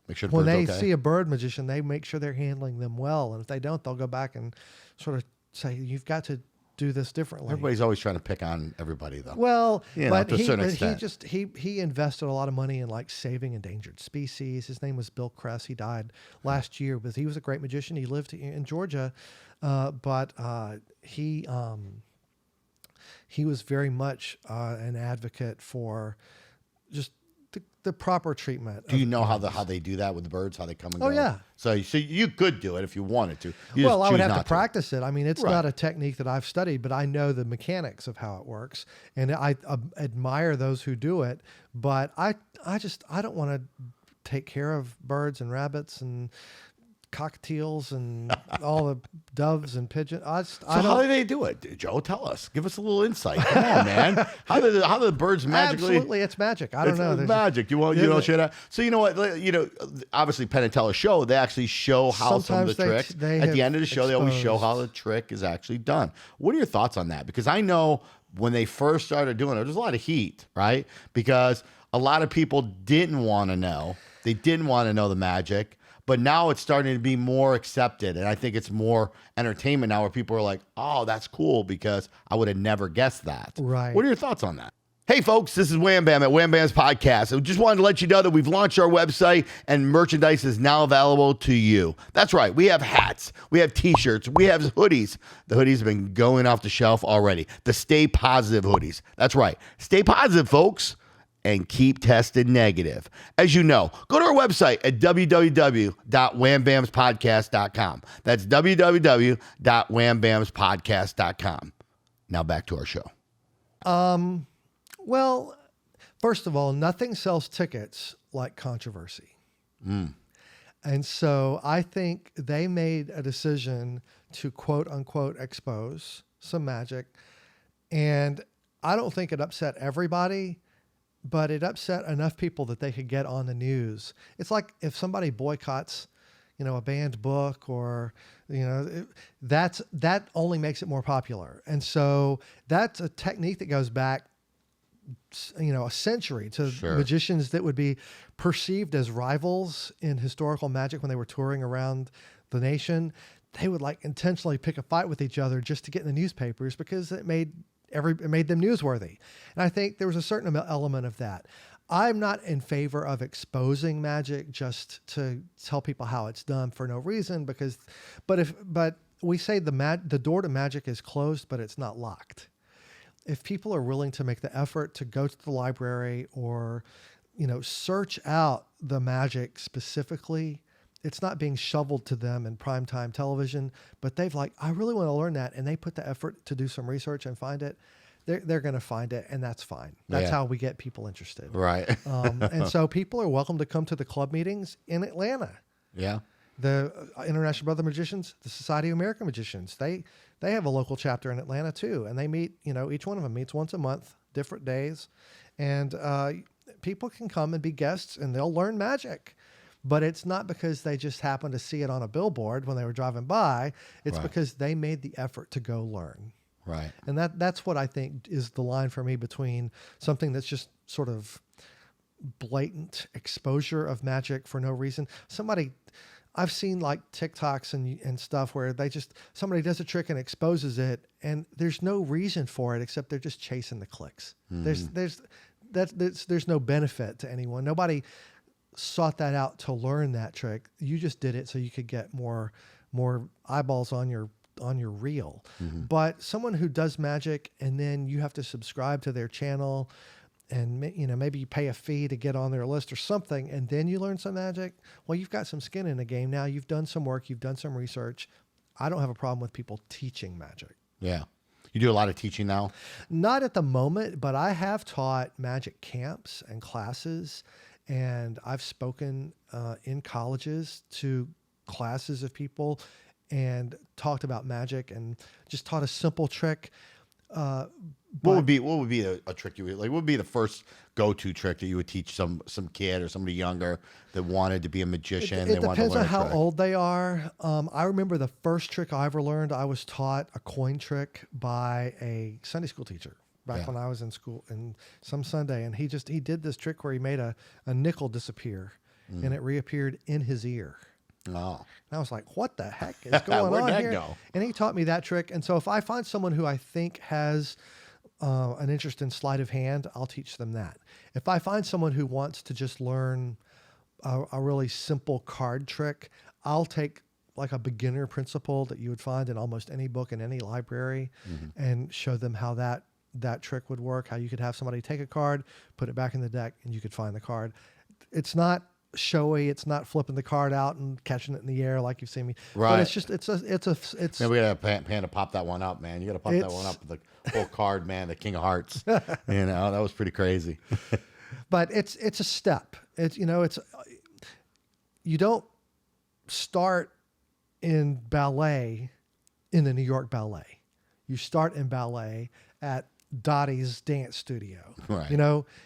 make sure the
when
bird's
they see a bird magician, they make sure they're handling them well. And if they don't, they'll go back and sort of say, you've got to do this differently.
Everybody's always trying to pick on everybody, though.
Well,
but to a certain extent.
he invested a lot of money in saving endangered species. His name was Bill Kress. He died last year, but he was a great magician. He lived in Georgia, but he was very much an advocate for just the proper treatment.
Do you know how they do that with the birds? How they come and go?
Oh yeah.
So you could do it if you wanted to.
I would have to practice it. I mean, it's not a technique that I've studied, but I know the mechanics of how it works, and I admire those who do it. But I don't want to take care of birds and rabbits and cockatiels and all the doves and pigeons.
How do they do it, Joe? Tell us. Give us a little insight. Come on, man. How do the birds magically?
Absolutely, it's magic. I don't know.
It's magic. You don't share that. So you know what? Obviously, Penn and Teller show. They actually show how some of the tricks. At the end of the show, they always show how the trick is actually done. What are your thoughts on that? Because I know when they first started doing it, there's a lot of heat, right? Because a lot of people didn't want to know. They didn't want to know the magic. But now it's starting to be more accepted, and I think it's more entertainment now where people are like, oh, that's cool because I would have never guessed that.
Right.
What are your thoughts on that? Hey, folks, this is WamBam at WamBams Podcast. I just wanted to let you know that we've launched our website and merchandise is now available to you. That's right. We have hats. We have T-shirts. We have hoodies. The hoodies have been going off the shelf already. The Stay Positive hoodies. That's right. Stay positive, folks. And keep testing negative. As you know, go to our website at www.wambamspodcast.com. That's www.wambamspodcast.com. Now back to our show.
Well, first of all, nothing sells tickets like controversy. And so I think they made a decision to quote unquote expose some magic. And I don't think it upset everybody, but it upset enough people that they could get on the news. It's like if somebody boycotts, a banned book or, that only makes it more popular. And so that's a technique that goes back, a century to
Sure.
magicians that would be perceived as rivals in historical magic when they were touring around the nation. They would like intentionally pick a fight with each other just to get in the newspapers because it made them newsworthy. And I think there was a certain element of that. I'm not in favor of exposing magic just to tell people how it's done for no reason, but we say the door to magic is closed, but it's not locked. If people are willing to make the effort to go to the library or, search out the magic specifically, it's not being shoveled to them in primetime television, but they've I really want to learn that. And they put the effort to do some research and find it. They're going to find it, and that's fine. That's how we get people interested.
Right.
And so people are welcome to come to the club meetings in Atlanta.
Yeah.
The International Brother Magicians, the Society of American Magicians, they have a local chapter in Atlanta too. And they meet, each one of them meets once a month, different days. And people can come and be guests and they'll learn magic. But it's not because they just happened to see it on a billboard when they were driving by. It's because they made the effort to go learn.
Right.
And that's what I think is the line for me between something that's just sort of blatant exposure of magic for no reason. I've seen TikToks and stuff where somebody does a trick and exposes it and there's no reason for it except they're just chasing the clicks. There's no benefit to anyone. Nobody sought that out to learn that trick. You just did it so you could get more eyeballs on your reel. But someone who does magic and then you have to subscribe to their channel and maybe you pay a fee to get on their list or something and then you learn some magic, well, you've got some skin in the game now. You've done some work, you've done some research. I don't have a problem with people teaching magic.
Yeah. You do a lot of teaching now?
Not at the moment, but I have taught magic camps and classes, and I've spoken in colleges to classes of people and talked about magic and just taught a simple trick.
What would be a trick you would what would be the first go-to trick that you would teach some kid or somebody younger that wanted to be a magician?
It depends on how old they are. I remember the first trick I ever learned. I was taught a coin trick by a Sunday school teacher back when I was in school and some Sunday, and he did this trick where he made a nickel disappear and it reappeared in his ear.
Oh.
And I was like, what the heck is going
Where'd
on
that
here?
go?
And he taught me that trick. And so if I find someone who I think has an interest in sleight of hand, I'll teach them that. If I find someone who wants to just learn a really simple card trick, I'll take a beginner principle that you would find in almost any book in any library and show them how that trick would work, how you could have somebody take a card, put it back in the deck, and you could find the card. It's not showy. It's not flipping the card out and catching it in the air like you've seen me.
Right.
But it's just it's.
Man, we got a pan to pop that one up, man. You got to pop that one up with the whole card, man. The King of Hearts. That was pretty crazy.
But it's a step. You don't start in ballet in the New York Ballet. You start in ballet at Dottie's dance studio.
Right.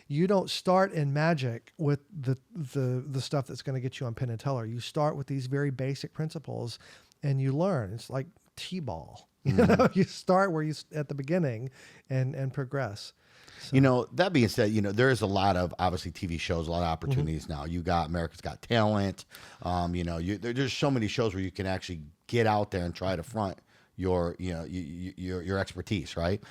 You don't start in magic with the stuff that's going to get you on Penn and Teller. You start with these very basic principles and you learn. It's like T-ball. You start where at the beginning and progress. So.
That being said, there is a lot of obviously TV shows, a lot of opportunities now. You got America's Got Talent. There's so many shows where you can actually get out there and try to front your expertise, right?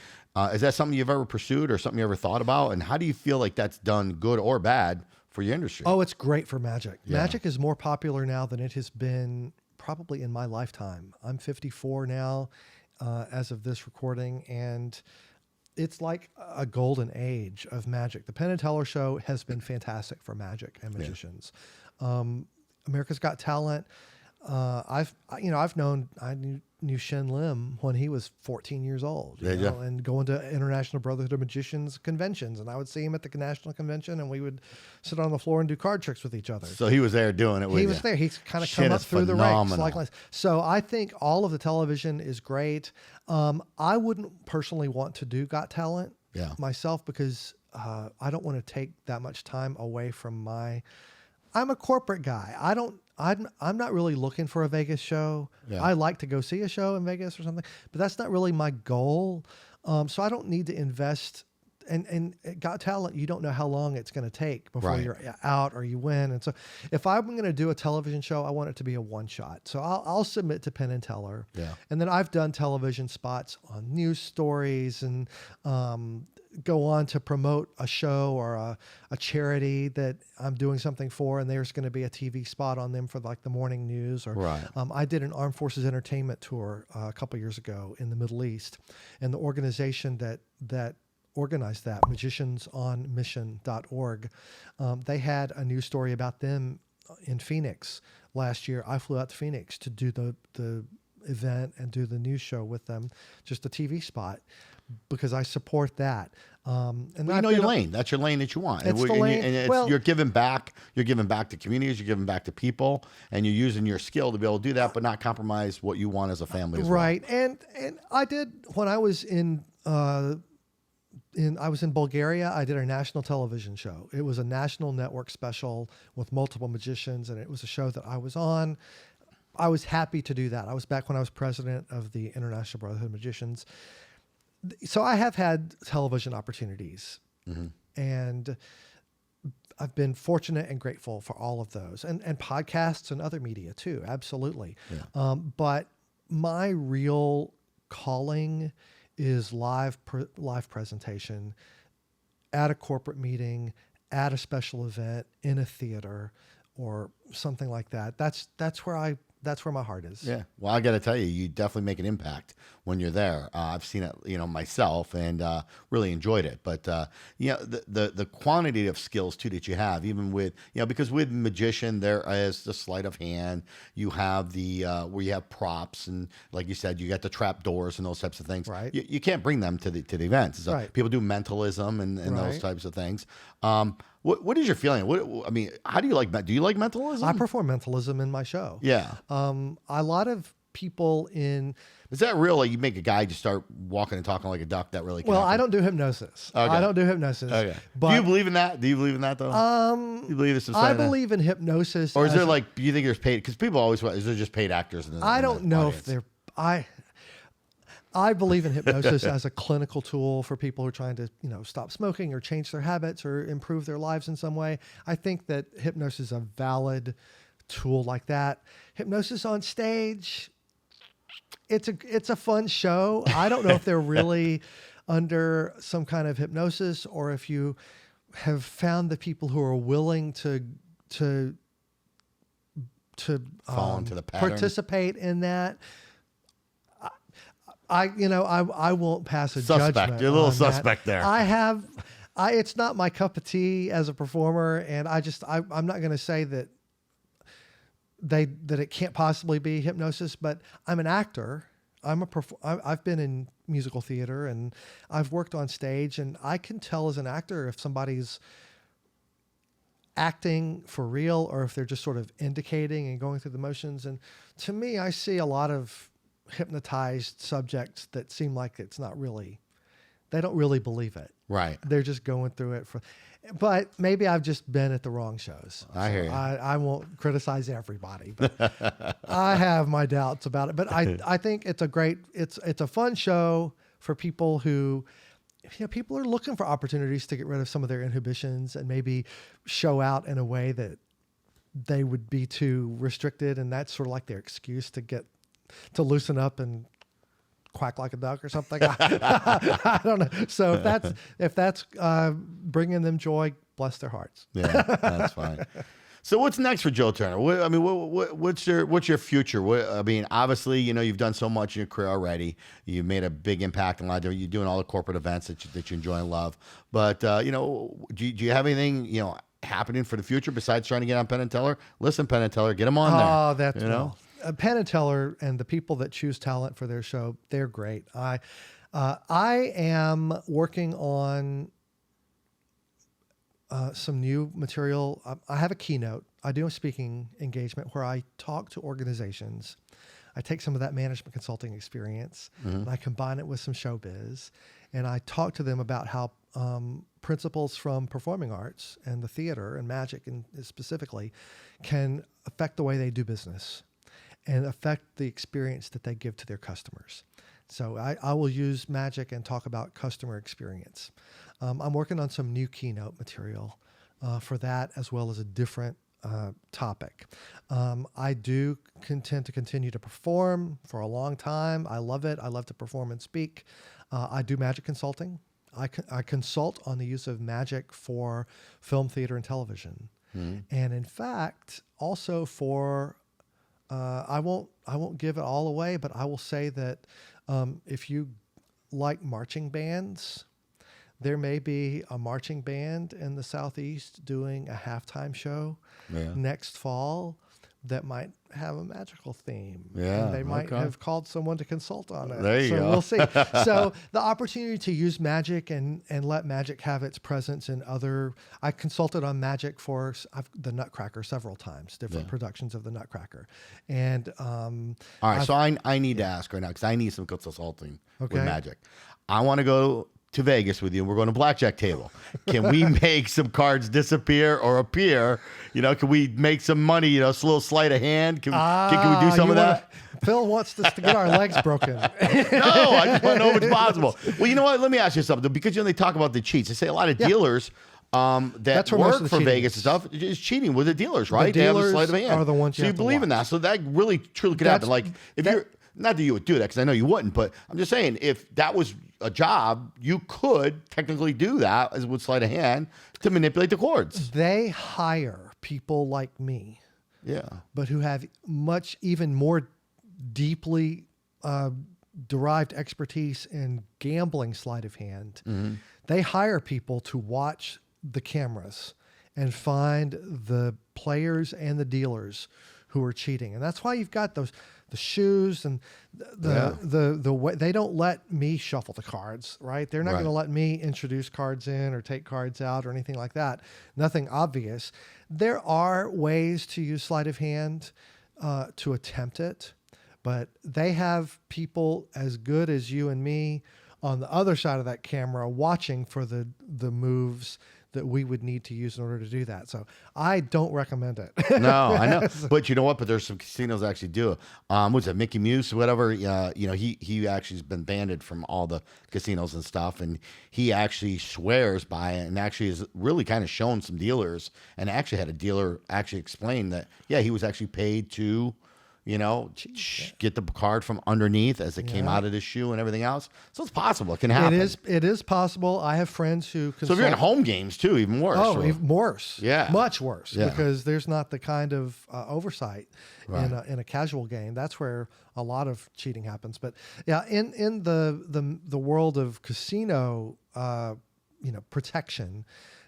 Is that something you've ever pursued or something you ever thought about? And how do you feel like that's done good or bad for your industry?
Oh, it's great for magic.
Yeah.
Magic is more popular now than it has been probably in my lifetime. I'm 54 now as of this recording, and it's like a golden age of magic. The Penn and Teller show has been fantastic for magic and magicians. America's Got Talent. I knew Shen Lim when he was 14 years old,
Did you?
and going to International Brotherhood of Magicians conventions. And I would see him at the national convention, and we would sit on the floor and do card tricks with each other.
So he was there doing it with
He
you.
was there. He's kind of
Shit
come up
is
through the ranks.
phenomenal.
So I think all of the television is great. I wouldn't personally want to do Got Talent myself because I don't want to take that much time away from I'm a corporate guy. I'm not really looking for a Vegas show.
Yeah.
I like to go see a show in Vegas or something, but that's not really my goal. So I don't need to invest. And Got Talent, you don't know how long it's going to take before you're out or you win. And so if I'm going to do a television show, I want it to be a one shot. So I'll submit to Penn and Teller.
Yeah.
And then I've done television spots on news stories and go on to promote a show or a charity that I'm doing something for, and there's going to be a TV spot on them for like the morning news. Or I did an Armed Forces entertainment tour a couple years ago in the Middle East, and the organization that organized that, magiciansonmission.org, they had a news story about them in Phoenix last year. I flew out to Phoenix to do the event and do the news show with them, just a TV spot, because I support that. And
you know your lane. That's your lane that you want.
It's the lane.
You're giving back. You're giving back to communities. You're giving back to people, and you're using your skill to be able to do that, but not compromise what you want as a family. As
right. Well. And I did when I was in Bulgaria. I did a national television show. It was a national network special with multiple magicians, and it was a show that I was on. I was happy to do that. I was back when I was president of the International Brotherhood of Magicians. So I have had television opportunities, and I've been fortunate and grateful for all of those, and podcasts and other media too. Absolutely. Yeah. But my real calling is live presentation at a corporate meeting, at a special event, in a theater, or something like that. That's where my heart is.
Yeah. Well, I got to tell you, you definitely make an impact when you're there. I've seen it, myself, and really enjoyed it. But the quantity of skills too that you have, even with because with magician there is the sleight of hand. You have the where you have props, and like you said, you got the trap doors and those types of things.
Right.
You can't bring them to the events. So
right.
People do mentalism and those types of things. What is your feeling? How do you like? Do you like mentalism?
I perform mentalism in my show.
Yeah.
A lot of people in.
Is that real? Like you make a guy just start walking and talking like a duck? That really?
Well, I don't do hypnosis.
Okay.
I don't do hypnosis.
Okay.
But,
do you believe in that? Do you believe in that though? You believe it's
I believe in hypnosis.
Or is there like? Do you think there's paid? Because people always. Is there just paid actors?
I don't know if they're. I believe in hypnosis as a clinical tool for people who are trying to, stop smoking or change their habits or improve their lives in some way. I think that hypnosis is a valid tool like that. Hypnosis on stage, it's a fun show. I don't know if they're really under some kind of hypnosis, or if you have found the people who are willing to
fall into the pattern,
participate in that. I won't pass a
suspect.
judgment.
You're a little
on
suspect
that.
there.
It's not my cup of tea as a performer, and I'm not going to say that it can't possibly be hypnosis, but I'm an actor. I've been in musical theater and I've worked on stage, and I can tell as an actor if somebody's acting for real or if they're just sort of indicating and going through the motions. And to me, I see a lot of hypnotized subjects that seem like they don't really believe it.
Right.
They're just going through it but maybe I've just been at the wrong shows.
I hear you.
I won't criticize everybody, but I have my doubts about it. But I think it's a fun show for people who, people are looking for opportunities to get rid of some of their inhibitions and maybe show out in a way that they would be too restricted. And that's sort of like their excuse to loosen up and quack like a duck or something. I don't know. So if that's bringing them joy, bless their hearts.
Yeah, that's fine. So what's next for Joe Turner? What's your future? Obviously, you've done so much in your career already. You've made a big impact in a lot of. You're doing all the corporate events that you enjoy and love. But do you have anything happening for the future besides trying to get on Penn and Teller? Listen, Penn and Teller, get them on there.
Oh, that's Penn and Teller and the people that choose talent for their show, they're great. I am working on some new material. I have a keynote. I do a speaking engagement where I talk to organizations. I take some of that management consulting experience and I combine it with some showbiz, and I talk to them about how principles from performing arts and the theater and magic and specifically can affect the way they do business and affect the experience that they give to their customers. So I will use magic and talk about customer experience. I'm working on some new keynote material for that, as well as a different topic. I do intend to continue to perform for a long time. I love it. I love to perform and speak. I do magic consulting. I consult on the use of magic for film, theater, and television. And in fact, also for, I won't give it all away, but I will say that if you like marching bands, there may be a marching band in the Southeast doing a halftime show next fall that might have a magical theme.
Yeah,
And they might have called someone to consult on it.
There you
so
go.
we'll see. So the opportunity to use magic and let magic have its presence in other, I consulted on magic for the Nutcracker several times, different productions of the Nutcracker. And
all right, so I need to ask right now, because I need some consulting with magic. I want to go to Vegas with you. We're going to blackjack table. Can we make some cards disappear or appear? Can we make some money? A little sleight of hand. Can we do some of that?
Phil wants us to get our legs broken.
No, I just want to know if it's possible. Well, you know what? Let me ask you something. Because they talk about the cheats. They say a lot of dealers that work for Vegas and stuff is cheating with the dealers, right?
The dealers
they have a sleight of hand.
are the ones
so you
have to
believe in
watch.
that. So that really truly could happen. Like if you're not that you would do that, because I know you wouldn't, but I'm just saying if that was a job, you could technically do that as with sleight of hand to manipulate the chords.
They hire people like me, but who have even more deeply derived expertise in gambling sleight of hand. They hire people to watch the cameras and find the players and the dealers who are cheating. And that's why you've got the shoes and the way they don't let me shuffle the cards, right? They're not going to let me introduce cards in or take cards out or anything like that. Nothing obvious. There are ways to use sleight of hand to attempt it, but they have people as good as you and me on the other side of that camera watching for the moves that we would need to use in order to do that. So I don't recommend it.
No, I know. But you know what? But there's some casinos that actually do it. What's it, Mickey Mouse or whatever? He actually has been banned from all the casinos and stuff. And he actually swears by it and actually has really kind of shown some dealers and actually had a dealer actually explain that, he was actually paid to, get the card from underneath as it came out of the shoe and everything else. So it's possible. It can happen.
It is possible. I have friends who consult.
So if you're in home games too, even worse.
Oh, even worse.
Yeah.
Much worse.
Yeah.
Because there's not the kind of oversight in a casual game. That's where a lot of cheating happens. But in the world of casino protection,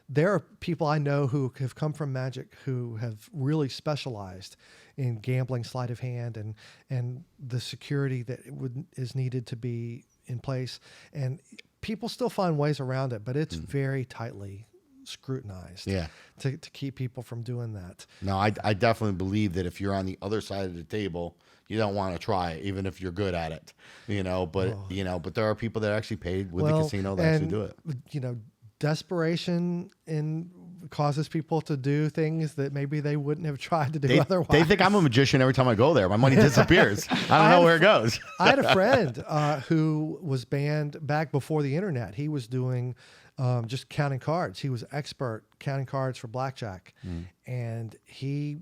there are people I know who have come from magic who have really specialized in gambling sleight of hand and the security that is needed to be in place. And people still find ways around it, but it's very tightly scrutinized to keep people from doing that.
No, I definitely believe that if you're on the other side of the table, you don't want to try it, even if you're good at it, but there are people that are actually paid with the casino that actually do it.
Desperation causes people to do things that maybe they wouldn't have tried to do otherwise.
They think I'm a magician every time I go there. My money disappears. I don't know where it goes.
I had a friend who was banned back before the internet. He was doing just counting cards. He was expert counting cards for blackjack. And he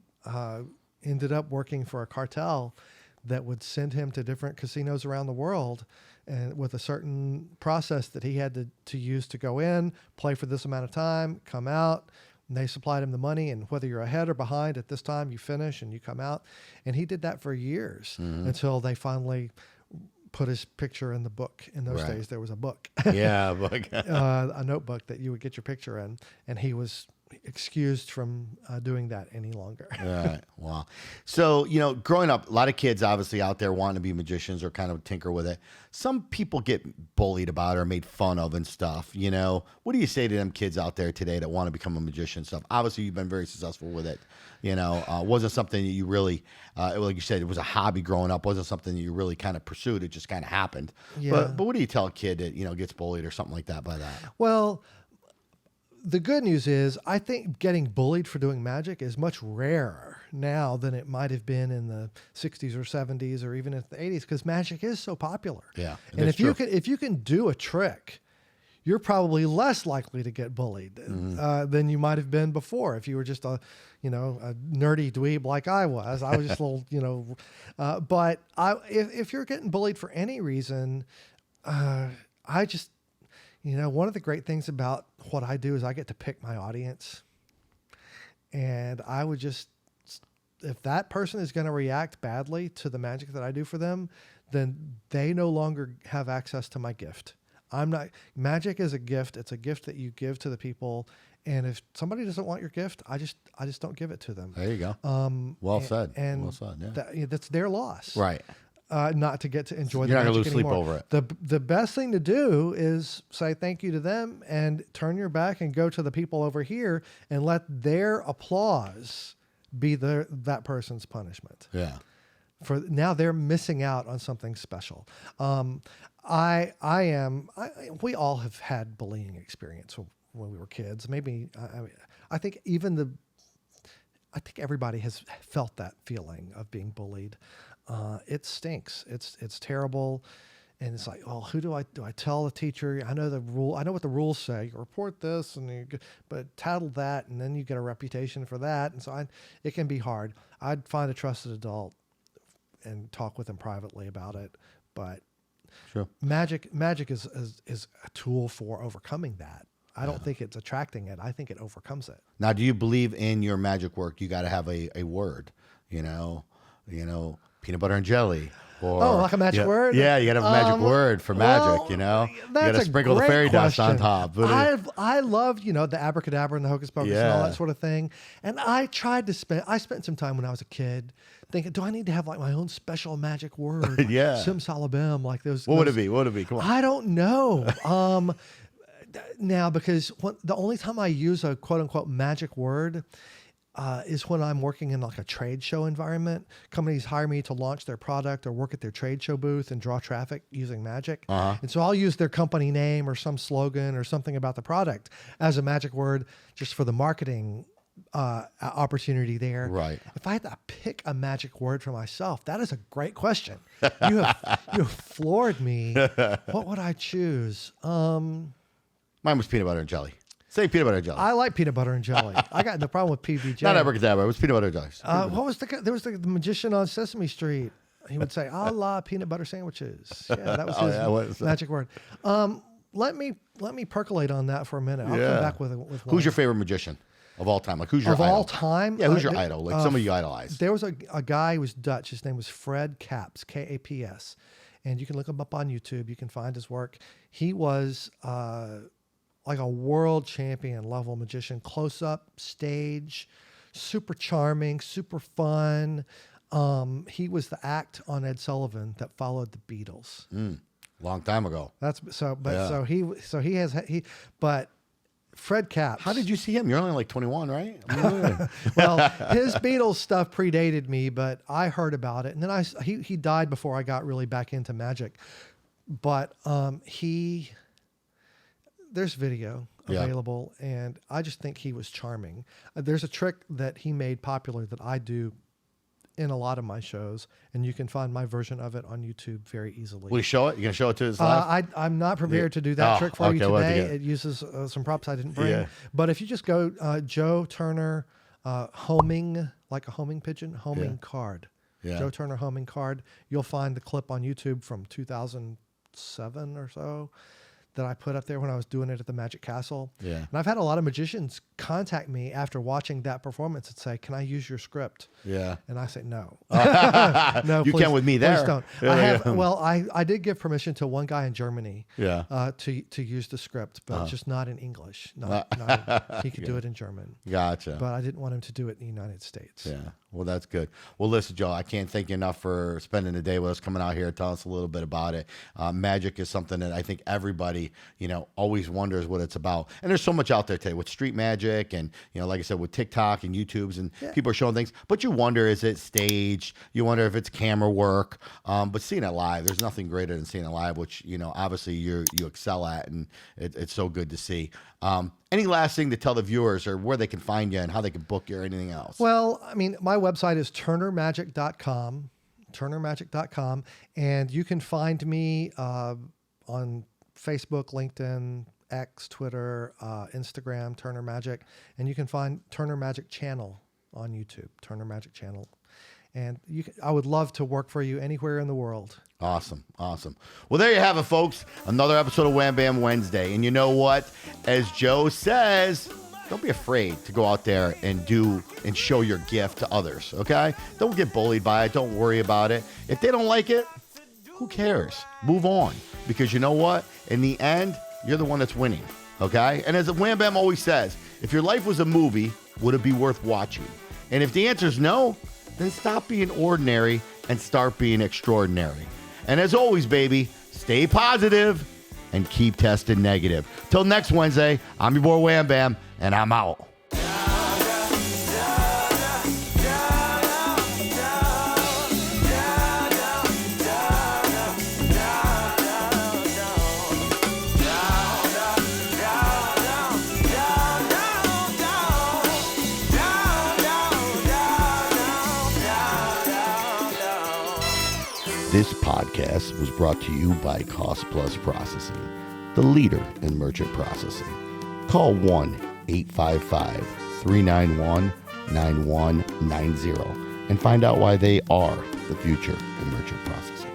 ended up working for a cartel that would send him to different casinos around the world and with a certain process that he had to use to go in, play for this amount of time, come out. And they supplied him the money, and whether you're ahead or behind at this time, you finish and you come out. And he did that for years until they finally put his picture in the book. In those days, there was a book.
Yeah, book.
A notebook that you would get your picture in. And he was excused from doing that any longer.
All right. Wow. So, growing up, a lot of kids obviously out there wanting to be magicians or kind of tinker with it. Some people get bullied about it or made fun of and stuff. What do you say to them kids out there today that want to become a magician and stuff? Obviously, you've been very successful with it. Wasn't something that you really, like you said, it was a hobby growing up. Wasn't something that you really kind of pursued. It just kind of happened.
Yeah.
But what do you tell a kid that, gets bullied or something like that by that?
Well, the good news is I think getting bullied for doing magic is much rarer now than it might have been in the 60s or 70s or even in the 80s, because magic is so popular.
Yeah.
And if you can do a trick, you're probably less likely to get bullied than you might have been before. If you were just a nerdy dweeb like I was just a little, but if you're getting bullied for any reason, one of the great things about what I do is I get to pick my audience. And I would if that person is going to react badly to the magic that I do for them, then they no longer have access to my gift. Magic is a gift. It's a gift that you give to the people. And if somebody doesn't want your gift, I just don't give it to them.
There you go. Well said. Well said. Yeah.
That's their loss.
Right.
Not to get to enjoy the
You're not
magic
going to lose
anymore.
sleep over it.
The best thing to do is say thank you to them and turn your back and go to the people over here and let their applause be that person's punishment.
Yeah.
For now, they're missing out on something special. We all have had bullying experience when we were kids. Maybe I think everybody has felt that feeling of being bullied. It stinks. It's terrible. And it's like, well, who do I tell the teacher? I know the rule. I know what the rules say. You report this, but tattle that, and then you get a reputation for that. And so it can be hard. I'd find a trusted adult and talk with them privately about it. But
sure,
magic is a tool for overcoming that. I don't think it's attracting it. I think it overcomes it.
Now, do you believe in your magic work? You got to have a word, peanut butter and jelly. Or,
like a magic word?
Yeah, you got to have a magic word for magic, You got to sprinkle the fairy dust on top.
I love, the abracadabra and the hocus pocus and all that sort of thing. And I spent some time when I was a kid thinking, do I need to have like my own special magic word? Like Simsalabim, like those.
What would it be? Come on.
I don't know. Now, because the only time I use a quote unquote magic word is when I'm working in like a trade show environment. Companies hire me to launch their product or work at their trade show booth and draw traffic using magic. And so I'll use their company name or some slogan or something about the product as a magic word just for the marketing opportunity there.
Right.
If I had to pick a magic word for myself, that is a great question. You have floored me. What would I choose?
Mine was peanut butter and jelly. Say peanut butter and jelly.
I like peanut butter and jelly. I got no problem with PBJ.
Not abracadabra. It was peanut butter and jelly.
What was there was the magician on Sesame Street. He would say, "I love peanut butter sandwiches." Yeah, that was his magic word. Let me percolate on that for a minute. I'll come back with one.
Who's your favorite magician of all time? Like who's your idol?
Of all time?
Yeah, who's your idol? Like somebody you idolize.
There was a guy who was Dutch. His name was Fred Kaps, Kaps. And you can look him up on YouTube. You can find his work. He was like a world champion level magician, close up, stage, super charming, super fun. He was the act on Ed Sullivan that followed the Beatles.
Long time ago.
But Fred Kaps.
How did you see him? You're only like 21, right?
Well, his Beatles stuff predated me, but I heard about it, and then he died before I got really back into magic. But there's video available, and I just think he was charming. There's a trick that he made popular that I do in a lot of my shows, and you can find my version of it on YouTube very easily.
Will you show it? You gonna show it to us live?
I'm not prepared to do that trick for you today. It uses some props I didn't bring. Yeah. But if you just go Joe Turner homing, like a homing pigeon, homing card. Yeah. Joe Turner homing card. You'll find the clip on YouTube from 2007 or so. that I put up there when I was doing it at the Magic Castle.
Yeah.
And I've had a lot of magicians contact me after watching that performance and say, "Can I use your script?"
Yeah.
And I say, "No, no,
You can with me there.
Please don't."
Yeah,
I have.
yeah.
Well, I did give permission to one guy in Germany.
Yeah.
To use the script, but just not in English. He could do it in German.
Gotcha.
But I didn't want him to do it in the United States.
Yeah. Well, that's good. Well, listen, Joe, I can't thank you enough for spending the day with us, coming out here, telling us a little bit about it. Magic is something that I think everybody, always wonders what it's about. And there's so much out there today with street magic and, like I said, with TikTok and YouTubes and people are showing things. But you wonder, is it staged? You wonder if it's camera work. But seeing it live, there's nothing greater than seeing it live, which, obviously you excel at. And it's so good to see. Any last thing to tell the viewers or where they can find you and how they can book you or anything else?
Well, I mean, my website is turnermagic.com, turnermagic.com, and you can find me on Facebook, LinkedIn, X, Twitter, Instagram, Turner Magic, and you can find Turner Magic Channel on YouTube, Turner Magic Channel. And I would love to work for you anywhere in the world.
Awesome. Well, there you have it, folks. Another episode of Wham Bam Wednesday. And you know what? As Joe says, don't be afraid to go out there and do and show your gift to others, okay? Don't get bullied by it. Don't worry about it. If they don't like it, who cares? Move on. Because you know what? In the end, you're the one that's winning, okay? And as Wham Bam always says, if your life was a movie, would it be worth watching? And if the answer is no, then stop being ordinary and start being extraordinary. And as always, baby, stay positive and keep testing negative. Till next Wednesday, I'm your boy Wham Bam, and I'm out. This podcast was brought to you by Cost Plus Processing, the leader in merchant processing. Call 1-855-391-9190 and find out why they are the future in merchant processing.